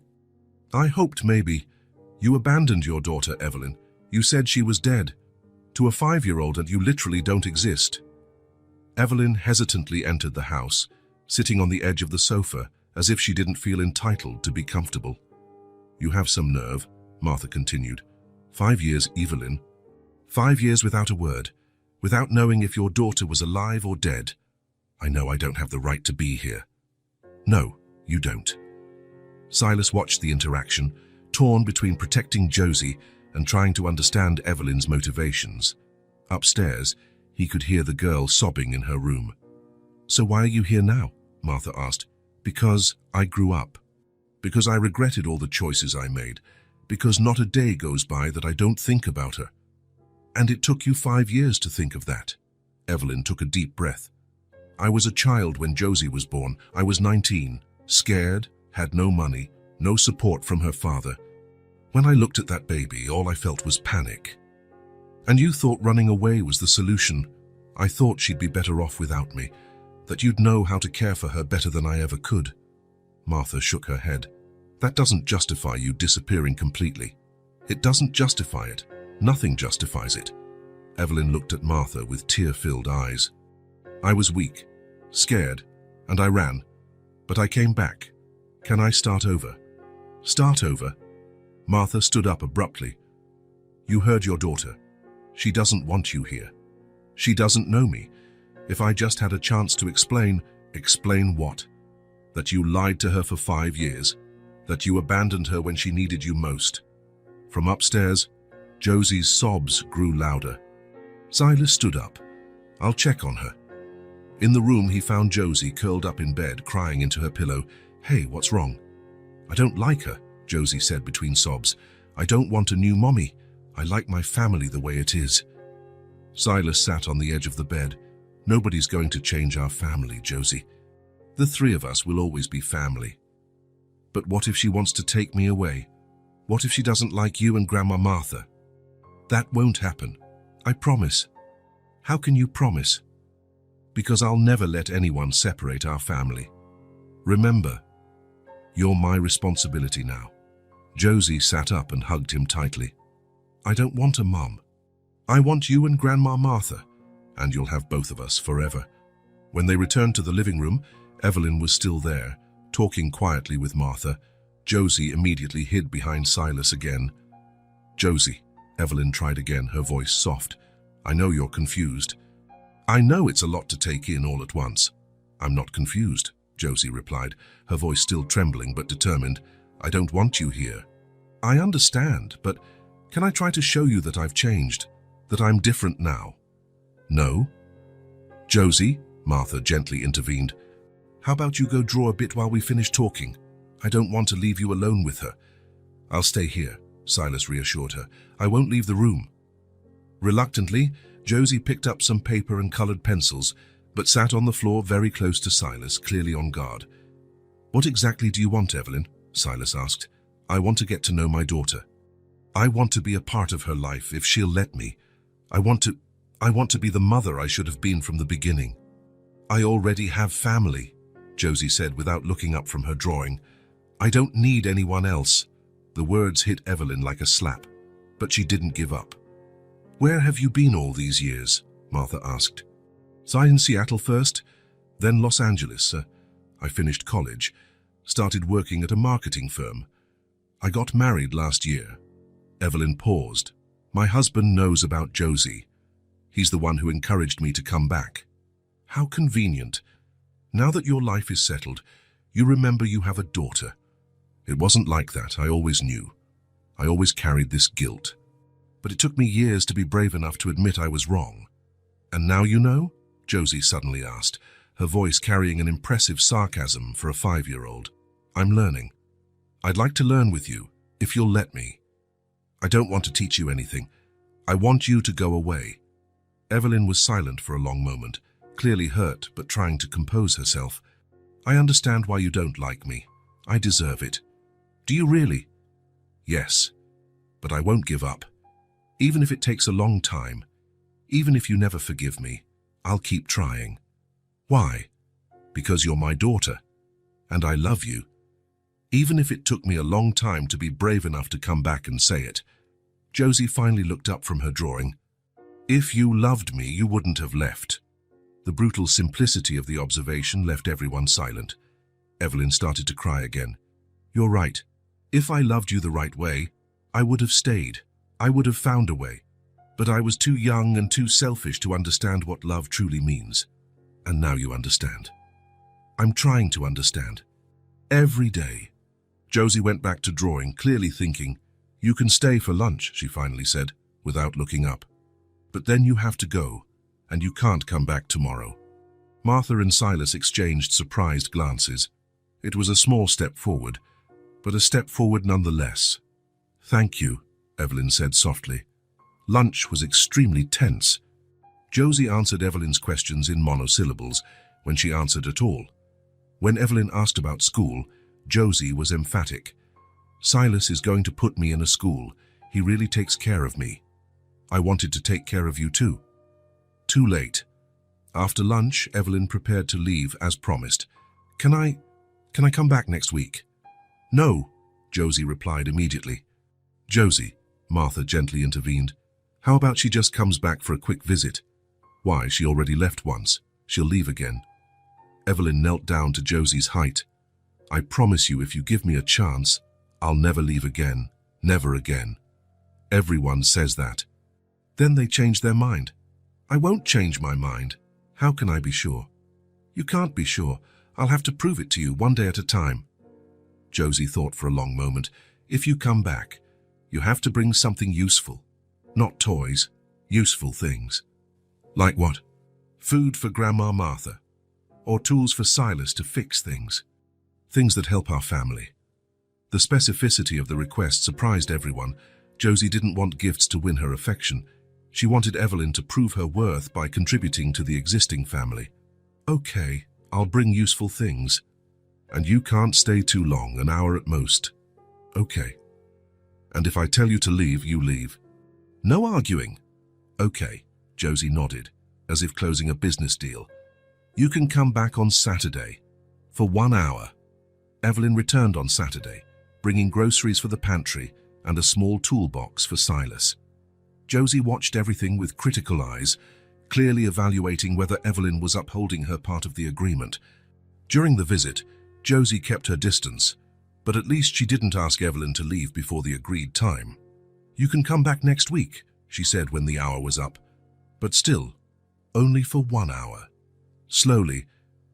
hoped maybe. You abandoned your daughter, Evelyn. You said she was dead. To a 5-year-old, and you literally don't exist." Evelyn hesitantly entered the house, sitting on the edge of the sofa, as if she didn't feel entitled to be comfortable. "You have some nerve," Martha continued. 5 years, Evelyn. 5 years without a word, without knowing if your daughter was alive or dead. I know I don't have the right to be here." "No, you don't." Silas watched the interaction, torn between protecting Josie and trying to understand Evelyn's motivations. Upstairs, he could hear the girl sobbing in her room. "So why are you here now?" Martha asked. "Because I grew up. Because I regretted all the choices I made. Because not a day goes by that I don't think about her." "And it took you 5 years to think of that." Evelyn took a deep breath. "I was a child when Josie was born. I was 19, scared, had no money, no support from her father. When I looked at that baby, all I felt was panic. And you thought running away was the solution. I thought she'd be better off without me, that you'd know how to care for her better than I ever could." Martha shook her head. "That doesn't justify you disappearing completely. It doesn't justify it. Nothing justifies it." Evelyn looked at Martha with tear-filled eyes. "I was weak, scared, and I ran. But I came back. Can I start over?" "Start over?" Martha stood up abruptly. "You heard your daughter. She doesn't want you here. She doesn't know me. If I just had a chance to explain..." "Explain what?" "That you lied to her for 5 years. That you abandoned her when she needed you most." From upstairs, Josie's sobs grew louder. Silas stood up. "I'll check on her." In the room, he found Josie curled up in bed, crying into her pillow. "Hey, what's wrong?" "I don't like her," Josie said between sobs. "I don't want a new mommy. I like my family the way it is." Silas sat on the edge of the bed. "Nobody's going to change our family, Josie. The 3 of us will always be family." "But what if she wants to take me away? What if she doesn't like you and Grandma Martha?" "That won't happen. I promise." "How can you promise?" "Because I'll never let anyone separate our family. Remember, you're my responsibility now." Josie sat up and hugged him tightly. "I don't want a mom. I want you and Grandma Martha, and you'll have both of us forever." When they returned to the living room, Evelyn was still there, talking quietly with Martha. Josie immediately hid behind Silas again. "Josie," Evelyn tried again, her voice soft. "I know you're confused. I know it's a lot to take in all at once." "I'm not confused," Josie replied, her voice still trembling but determined. "I don't want you here." "I understand, but can I try to show you that I've changed, that I'm different now?" "No." "Josie," Martha gently intervened, "how about you go draw a bit while we finish talking? I don't want to leave you alone with her." "I'll stay here," Silas reassured her. "I won't leave the room." Reluctantly, Josie picked up some paper and colored pencils, but sat on the floor very close to Silas, clearly on guard. "What exactly do you want, Evelyn?" Silas asked. "I want to get to know my daughter. I want to be a part of her life, if she'll let me. I want to be the mother I should have been from the beginning." "I already have family," Josie said without looking up from her drawing. "I don't need anyone else." The words hit Evelyn like a slap, but she didn't give up. "Where have you been all these years?" Martha asked. "I in Seattle first, then Los Angeles. I finished college, started working at a marketing firm. I got married last year." Evelyn paused. "My husband knows about Josie. He's the one who encouraged me to come back." "How convenient. Now that your life is settled, you remember you have a daughter." "It wasn't like that. I always knew. I always carried this guilt. But it took me years to be brave enough to admit I was wrong." "And now you know?" Josie suddenly asked, her voice carrying an impressive sarcasm for a 5-year-old. "I'm learning. I'd like to learn with you, if you'll let me. I don't want to teach you anything. I want you to go away." Evelyn was silent for a long moment, clearly hurt but trying to compose herself. "I understand why you don't like me. I deserve it." "Do you really?" "Yes, but I won't give up. Even if it takes a long time, even if you never forgive me, I'll keep trying." "Why?" "Because you're my daughter, and I love you. Even if it took me a long time to be brave enough to come back and say it." Josie finally looked up from her drawing. "If you loved me, you wouldn't have left." The brutal simplicity of the observation left everyone silent. Evelyn started to cry again. "You're right. If I loved you the right way, I would have stayed. I would have found a way. But I was too young and too selfish to understand what love truly means. And now you understand. I'm trying to understand. Every day." Josie went back to drawing, clearly thinking. "You can stay for lunch," she finally said, without looking up. "But then you have to go, and you can't come back tomorrow." Martha and Silas exchanged surprised glances. It was a small step forward, but a step forward nonetheless. "Thank you," Evelyn said softly. Lunch was extremely tense. Josie answered Evelyn's questions in monosyllables, when she answered at all. When Evelyn asked about school, Josie was emphatic. "Silas is going to put me in a school. He really takes care of me. I wanted to take care of you too." Too late. After lunch, Evelyn prepared to leave as promised. Can I come back next week?" "No," Josie replied immediately. "Josie," Martha gently intervened, "how about she just comes back for a quick visit?" "Why, she already left once. She'll leave again." Evelyn knelt down to Josie's height. "I promise you, if you give me a chance, I'll never leave again. Never again." "Everyone says that." "Then they change their mind." "I won't change my mind. How can I be sure?" "You can't be sure. I'll have to prove it to you one day at a time." Josie thought for a long moment. "If you come back, you have to bring something useful. Not toys, useful things." "Like what?" "Food for Grandma Martha. Or tools for Silas to fix things. Things that help our family." The specificity of the request surprised everyone. Josie didn't want gifts to win her affection. She wanted Evelyn to prove her worth by contributing to the existing family. "Okay, I'll bring useful things. And you can't stay too long, an hour at most." "Okay. And if I tell you to leave, you leave." "No arguing." "Okay," Josie nodded, as if closing a business deal. "You can come back on Saturday. For 1 hour." Evelyn returned on Saturday, bringing groceries for the pantry and a small toolbox for Silas. Josie watched everything with critical eyes, clearly evaluating whether Evelyn was upholding her part of the agreement. During the visit, Josie kept her distance, but at least she didn't ask Evelyn to leave before the agreed time. "You can come back next week," she said when the hour was up. But still, only for 1 hour. Slowly,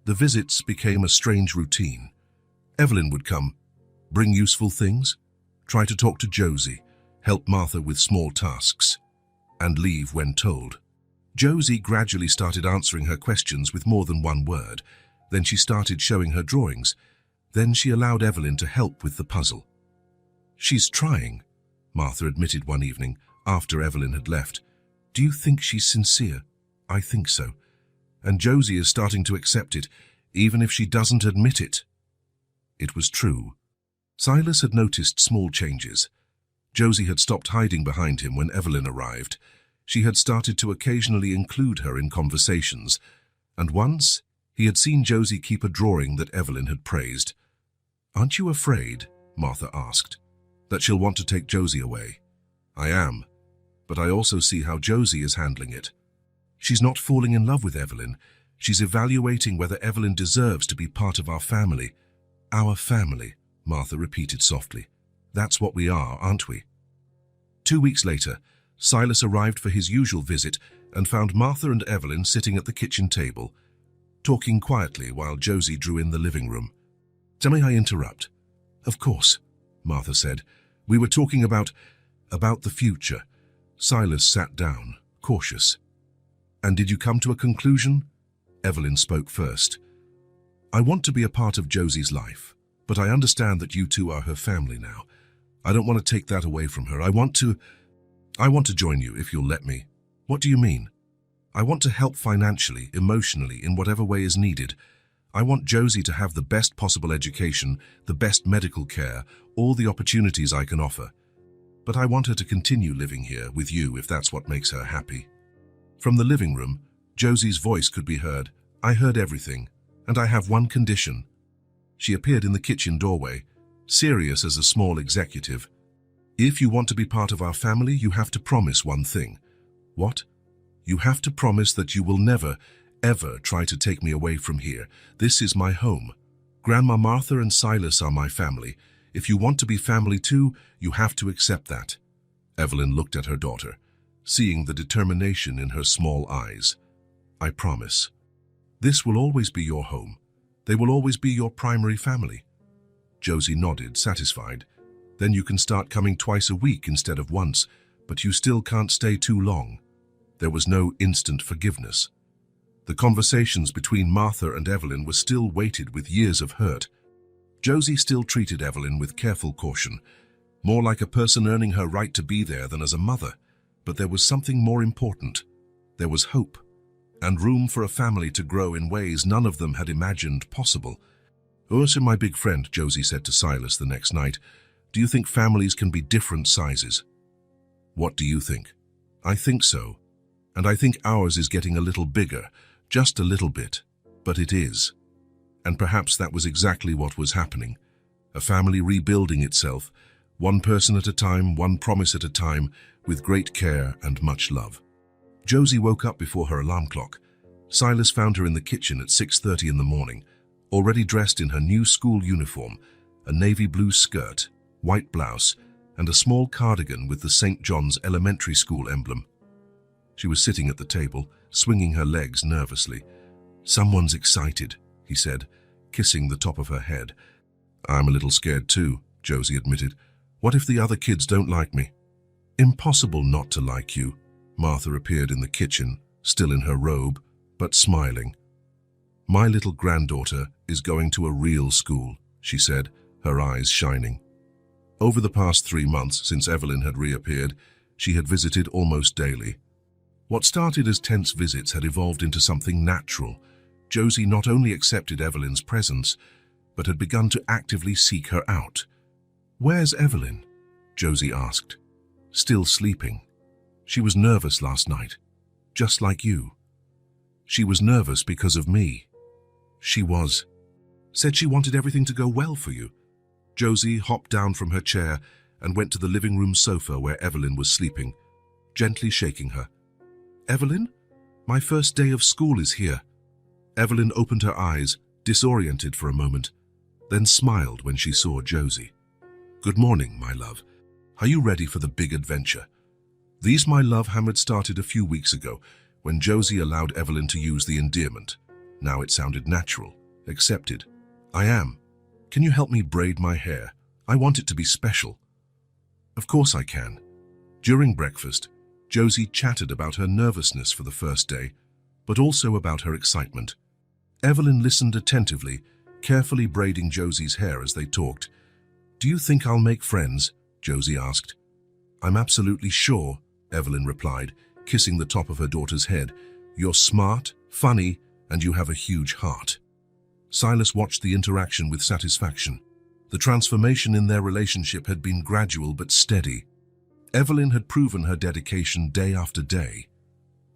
the visits became a strange routine. Evelyn would come, bring useful things, try to talk to Josie, help Martha with small tasks, and leave when told. Josie gradually started answering her questions with more than one word. Then she started showing her drawings. Then she allowed Evelyn to help with the puzzle. "She's trying," Martha admitted one evening, after Evelyn had left. "Do you think she's sincere?" "I think so. And Josie is starting to accept it, even if she doesn't admit it." It was true. Silas had noticed small changes. Josie had stopped hiding behind him when Evelyn arrived. She had started to occasionally include her in conversations, and once he had seen Josie keep a drawing that Evelyn had praised. "Aren't you afraid?" Martha asked. That she'll want to take Josie away. I am, but I also see how Josie is handling it. She's not falling in love with Evelyn. She's evaluating whether Evelyn deserves to be part of our family. Our family, Martha repeated softly. That's what we are, aren't we? 2 weeks later, Silas arrived for his usual visit and found Martha and Evelyn sitting at the kitchen table, talking quietly while Josie drew in the living room. May I interrupt? Of course, Martha said. We were talking about the future. Silas sat down, cautious. And did you come to a conclusion? Evelyn spoke first. I want to be a part of Josie's life, but I understand that you two are her family now. I don't want to take that away from her. I want to join you if you'll let me. What do you mean? I want to help financially, emotionally, in whatever way is needed. I want Josie to have the best possible education, the best medical care, all the opportunities I can offer. But I want her to continue living here with you if that's what makes her happy. From the living room, Josie's voice could be heard. I heard everything, and I have one condition. She appeared in the kitchen doorway, serious as a small executive. If you want to be part of our family, you have to promise one thing. What? You have to promise that you will never, ever try to take me away from here. This is my home. Grandma Martha and Silas are my family. If you want to be family too, you have to accept that. Evelyn looked at her daughter, seeing the determination in her small eyes. I promise. This will always be your home. They will always be your primary family. Josie nodded, satisfied. Then you can start coming twice a week instead of once, but you still can't stay too long. There was no instant forgiveness. The conversations between Martha and Evelyn were still weighted with years of hurt. Josie still treated Evelyn with careful caution, more like a person earning her right to be there than as a mother. But there was something more important. There was hope, and room for a family to grow in ways none of them had imagined possible. "Ursa, my big friend," Josie said to Silas the next night, "do you think families can be different sizes?" "What do you think?" "I think so. And I think ours is getting a little bigger, just a little bit, but it is." And perhaps that was exactly what was happening. A family rebuilding itself, one person at a time, one promise at a time, with great care and much love. Josie woke up before her alarm clock. Silas found her in the kitchen at 6:30 in the morning, already dressed in her new school uniform, a navy blue skirt, white blouse, and a small cardigan with the St. John's Elementary School emblem. She was sitting at the table, swinging her legs nervously. "Someone's excited," he said, kissing the top of her head. "I'm a little scared too," Josie admitted. "What if the other kids don't like me?" "Impossible not to like you." Martha appeared in the kitchen, still in her robe, but smiling. "My little granddaughter is going to a real school," she said, her eyes shining. Over the past 3 months since Evelyn had reappeared, she had visited almost daily. What started as tense visits had evolved into something natural. Josie not only accepted Evelyn's presence, but had begun to actively seek her out. "Where's Evelyn?" Josie asked. "Still sleeping. She was nervous last night, just like you." "She was nervous because of me." "She was. Said she wanted everything to go well for you." Josie hopped down from her chair and went to the living room sofa where Evelyn was sleeping, gently shaking her. "Evelyn, my first day of school is here." Evelyn opened her eyes, disoriented for a moment, then smiled when she saw Josie. "Good morning, my love. Are you ready for the big adventure?" These "my love" had started a few weeks ago, when Josie allowed Evelyn to use the endearment. Now it sounded natural, accepted. "I am. Can you help me braid my hair? I want it to be special." "Of course I can." During breakfast, Josie chatted about her nervousness for the first day, but also about her excitement. Evelyn listened attentively, carefully braiding Josie's hair as they talked. "Do you think I'll make friends?" Josie asked. "I'm absolutely sure," Evelyn replied, kissing the top of her daughter's head. "You're smart, funny, and you have a huge heart." Silas watched the interaction with satisfaction. The transformation in their relationship had been gradual but steady. Evelyn had proven her dedication day after day.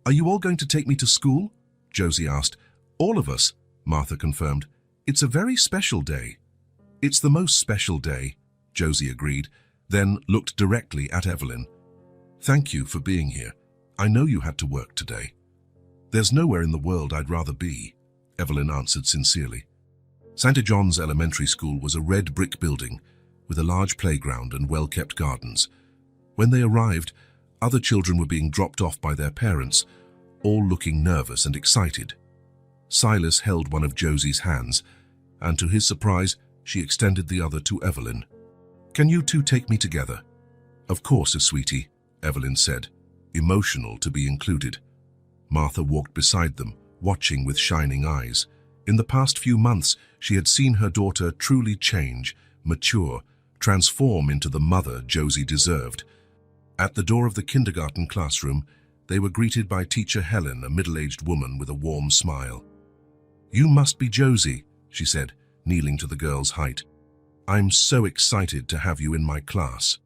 "Are you all going to take me to school?" Josie asked. "All of us," Martha confirmed. "It's a very special day." "It's the most special day," Josie agreed. then looked directly at Evelyn. "Thank you for being here. I know you had to work today." "There's nowhere in the world I'd rather be," Evelyn answered sincerely. St. John's Elementary School was a red brick building with a large playground and well-kept gardens. When they arrived, other children were being dropped off by their parents, all looking nervous and excited. Silas held one of Josie's hands, and to his surprise, she extended the other to Evelyn. "Can you two take me together?" "Of course, sweetie," Evelyn said, emotional to be included. Martha walked beside them, watching with shining eyes. In the past few months, she had seen her daughter truly change, mature, transform into the mother Josie deserved. At the door of the kindergarten classroom, they were greeted by Teacher Helen, a middle-aged woman with a warm smile. "You must be Josie," she said, kneeling to the girl's height. "I'm so excited to have you in my class."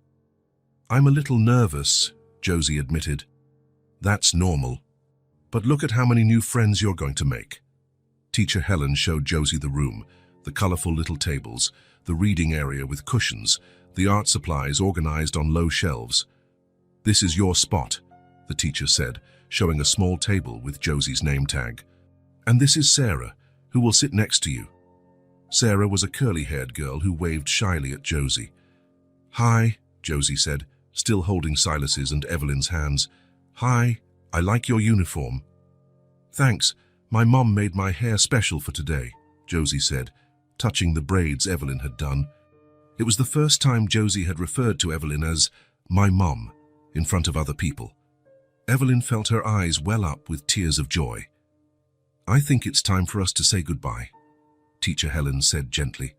"I'm a little nervous," Josie admitted. "That's normal. But look at how many new friends you're going to make." Teacher Helen showed Josie the room, the colorful little tables, the reading area with cushions, the art supplies organized on low shelves. "This is your spot," the teacher said, showing a small table with Josie's name tag. "And this is Sarah, who will sit next to you." Sarah was a curly-haired girl who waved shyly at Josie. "Hi," Josie said, still holding Silas's and Evelyn's hands. "Hi, I like your uniform." "Thanks, my mom made my hair special for today," Josie said, touching the braids Evelyn had done. It was the first time Josie had referred to Evelyn as "my mom" in front of other people. Evelyn felt her eyes well up with tears of joy. "I think it's time for us to say goodbye," Teacher Helen said gently.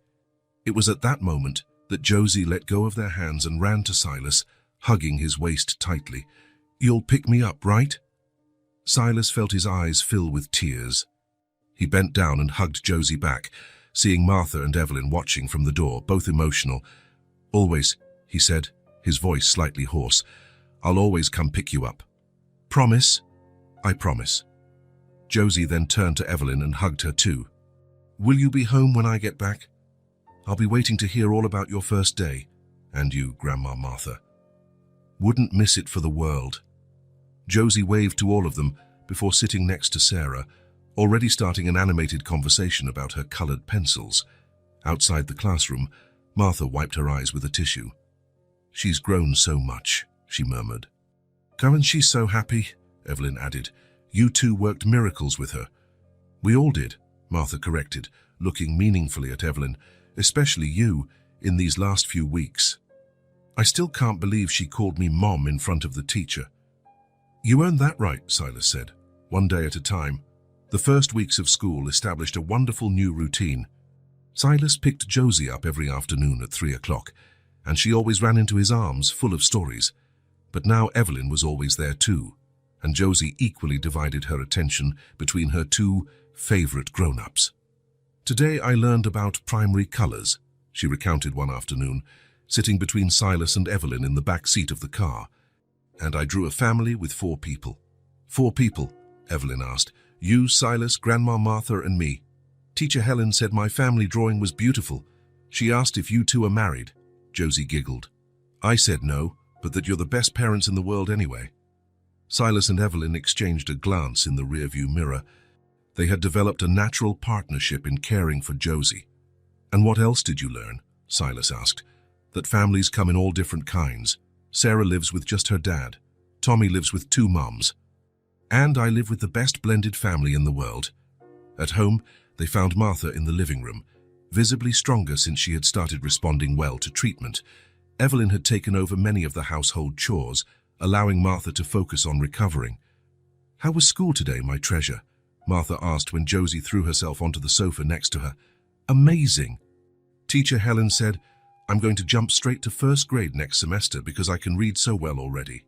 It was at that moment that Josie let go of their hands and ran to Silas, hugging his waist tightly. "You'll pick me up, right?" Silas felt his eyes fill with tears. He bent down and hugged Josie back, seeing Martha and Evelyn watching from the door, both emotional. "Always," he said, his voice slightly hoarse. "I'll always come pick you up." "Promise?" "I promise." Josie then turned to Evelyn and hugged her too. "Will you be home when I get back? I'll be waiting to hear all about your first day. And you, Grandma Martha." "Wouldn't miss it for the world." Josie waved to all of them before sitting next to Sarah, already starting an animated conversation about her colored pencils. Outside the classroom, Martha wiped her eyes with a tissue. "She's grown so much," she murmured. "Aren't she so happy?" Evelyn added. "You two worked miracles with her." "We all did," Martha corrected, looking meaningfully at Evelyn, "especially you, in these last few weeks." "I still can't believe she called me Mom in front of the teacher." "You earned that right," Silas said, "one day at a time." The first weeks of school established a wonderful new routine. Silas picked Josie up every afternoon at 3 o'clock, and she always ran into his arms full of stories. But now Evelyn was always there too, and Josie equally divided her attention between her two favorite grown-ups. "Today I learned about primary colors," she recounted one afternoon, sitting between Silas and Evelyn in the back seat of the car. "And I drew a family with 4 people. 4 people?" Evelyn asked. "You, Silas, Grandma Martha, and me." "Teacher Helen said my family drawing was beautiful. She asked if you two are married." Josie giggled. "I said no, but that you're the best parents in the world anyway." Silas and Evelyn exchanged a glance in the rearview mirror. They had developed a natural partnership in caring for Josie. "And what else did you learn?" Silas asked. "That families come in all different kinds. Sarah lives with just her dad. Tommy lives with 2 moms. And I live with the best blended family in the world." At home, they found Martha in the living room, visibly stronger since she had started responding well to treatment. Evelyn had taken over many of the household chores, allowing Martha to focus on recovering. "How was school today, my treasure?" Martha asked when Josie threw herself onto the sofa next to her. "Amazing." Teacher Helen said, "I'm going to jump straight to 1st grade next semester because I can read so well already."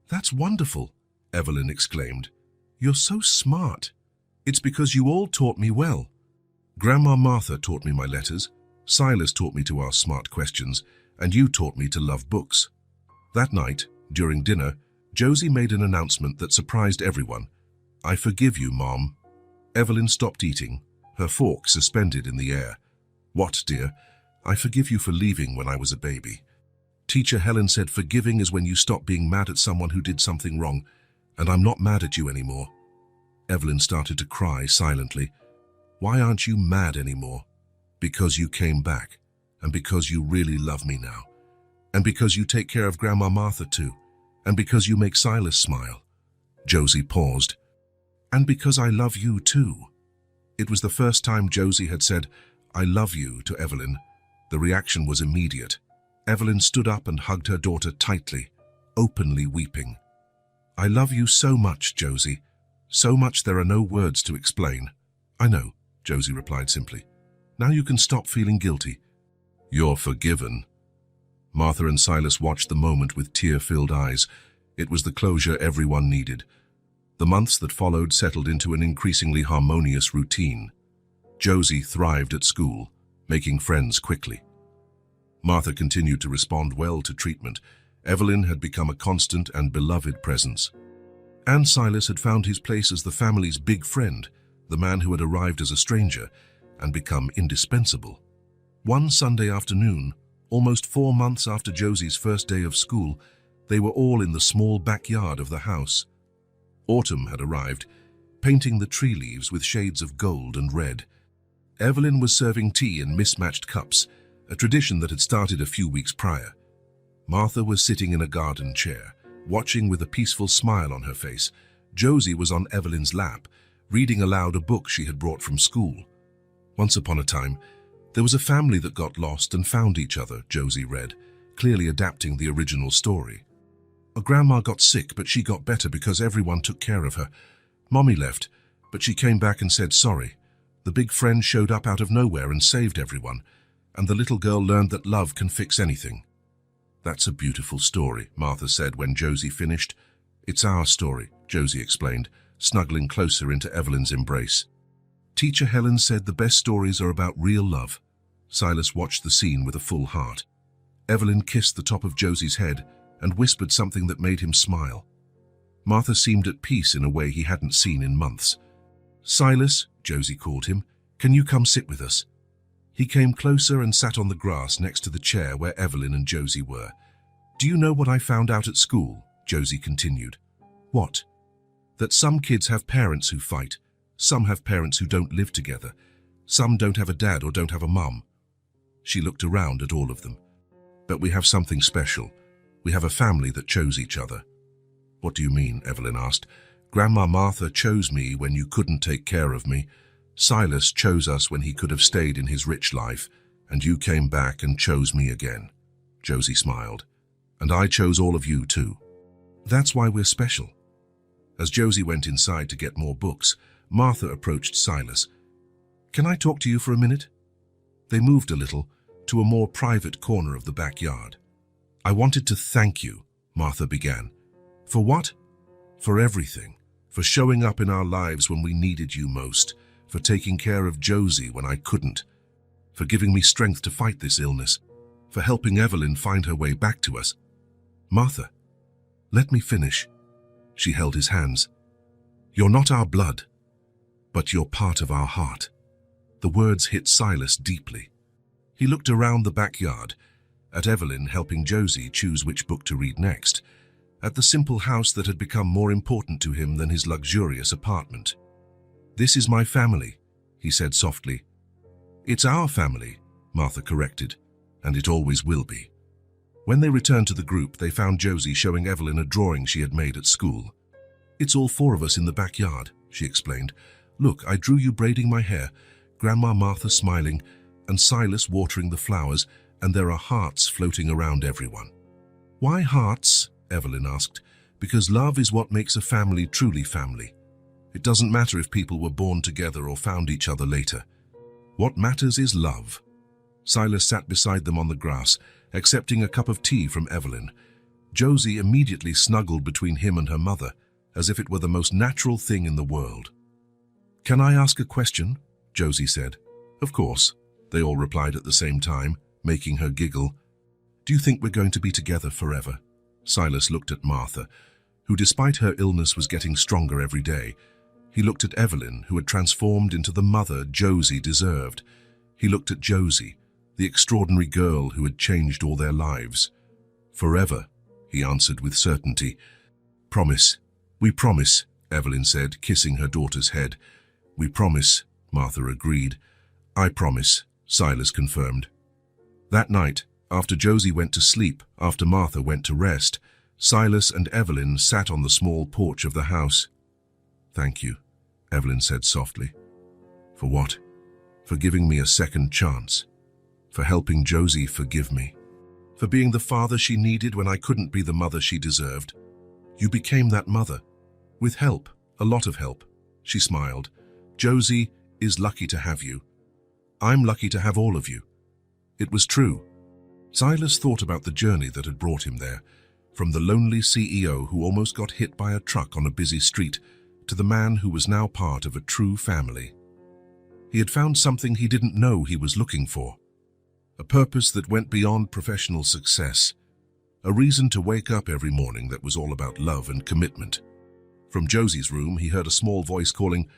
"That's wonderful," Evelyn exclaimed. "You're so smart." "It's because you all taught me well. Grandma Martha taught me my letters, Silas taught me to ask smart questions, and you taught me to love books." That night, during dinner, Josie made an announcement that surprised everyone. "I forgive you, Mom." Evelyn stopped eating, her fork suspended in the air. "What, dear?" "I forgive you for leaving when I was a baby." Teacher Helen said forgiving is when you stop being mad at someone who did something wrong, and I'm not mad at you anymore. Evelyn started to cry silently. Why aren't you mad anymore? Because you came back, and because you really love me now, and because you take care of Grandma Martha too, and because you make Silas smile. Josie paused. And because I love you too. It was the first time Josie had said, I love you to Evelyn. The reaction was immediate. Evelyn stood up and hugged her daughter tightly, openly weeping. I love you so much, Josie. So much there are no words to explain. I know, Josie replied simply. Now you can stop feeling guilty. You're forgiven. Martha and Silas watched the moment with tear-filled eyes. It was the closure everyone needed. The months that followed settled into an increasingly harmonious routine. Josie thrived at school, making friends quickly. Martha continued to respond well to treatment. Evelyn had become a constant and beloved presence. And Silas had found his place as the family's big friend, the man who had arrived as a stranger and become indispensable. One Sunday afternoon, almost 4 months after Josie's first day of school, they were all in the small backyard of the house. Autumn had arrived, painting the tree leaves with shades of gold and red. Evelyn was serving tea in mismatched cups, a tradition that had started a few weeks prior. Martha was sitting in a garden chair, watching with a peaceful smile on her face. Josie was on Evelyn's lap, reading aloud a book she had brought from school. Once upon a time, there was a family that got lost and found each other, Josie read, clearly adapting the original story. A grandma got sick, but she got better because everyone took care of her. Mommy left, but she came back and said sorry. The big friend showed up out of nowhere and saved everyone, and the little girl learned that love can fix anything. That's a beautiful story, Martha said when Josie finished. It's our story, Josie explained, snuggling closer into Evelyn's embrace. Teacher Helen said the best stories are about real love. Silas watched the scene with a full heart. Evelyn kissed the top of Josie's head and whispered something that made him smile. Martha seemed at peace in a way he hadn't seen in months. Silas, Josie called him, can you come sit with us? He came closer and sat on the grass next to the chair where Evelyn and Josie were. Do you know what I found out at school? Josie continued. What? That some kids have parents who fight, some have parents who don't live together, some don't have a dad or don't have a mum. She looked around at all of them. But we have something special. We have a family that chose each other. What do you mean? Evelyn asked. Grandma Martha chose me when you couldn't take care of me. Silas chose us when he could have stayed in his rich life, and you came back and chose me again. Josie smiled. And I chose all of you too. That's why we're special. As Josie went inside to get more books, Martha approached Silas. Can I talk to you for a minute? They moved a little to a more private corner of the backyard. I wanted to thank you, Martha began. For what? For everything. For showing up in our lives when we needed you most. For taking care of Josie when I couldn't. For giving me strength to fight this illness. For helping Evelyn find her way back to us. Martha, let me finish. She held his hands. You're not our blood, but you're part of our heart. The words hit Silas deeply. He looked around the backyard, at Evelyn helping Josie choose which book to read next, at the simple house that had become more important to him than his luxurious apartment. This is my family, he said softly. It's our family, Martha corrected, and it always will be. When they returned to the group, they found Josie showing Evelyn a drawing she had made at school. It's all 4 of us in the backyard, she explained. Look, I drew you braiding my hair, Grandma Martha smiling, and Silas watering the flowers, and there are hearts floating around everyone. Why hearts? Evelyn asked. Because love is what makes a family truly family. It doesn't matter if people were born together or found each other later. What matters is love. Silas sat beside them on the grass, accepting a cup of tea from Evelyn. Josie immediately snuggled between him and her mother, as if it were the most natural thing in the world. Can I ask a question? Josie said. Of course, they all replied at the same time, making her giggle. Do you think we're going to be together forever? Silas looked at Martha, who despite her illness was getting stronger every day. He looked at Evelyn, who had transformed into the mother Josie deserved. He looked at Josie, the extraordinary girl who had changed all their lives. Forever, he answered with certainty. Promise. We promise, Evelyn said, kissing her daughter's head. We promise, Martha agreed. I promise, Silas confirmed. That night, after Josie went to sleep, after Martha went to rest, Silas and Evelyn sat on the small porch of the house. Thank you, Evelyn said softly. For what? For giving me a second chance. For helping Josie forgive me. For being the father she needed when I couldn't be the mother she deserved. You became that mother. With help, a lot of help. She smiled. Josie is lucky to have you. I'm lucky to have all of you. It was true. Silas thought about the journey that had brought him there, from the lonely CEO who almost got hit by a truck on a busy street, to the man who was now part of a true family. He had found something he didn't know he was looking for. A purpose that went beyond professional success. A reason to wake up every morning that was all about love and commitment. From Josie's room, he heard a small voice calling,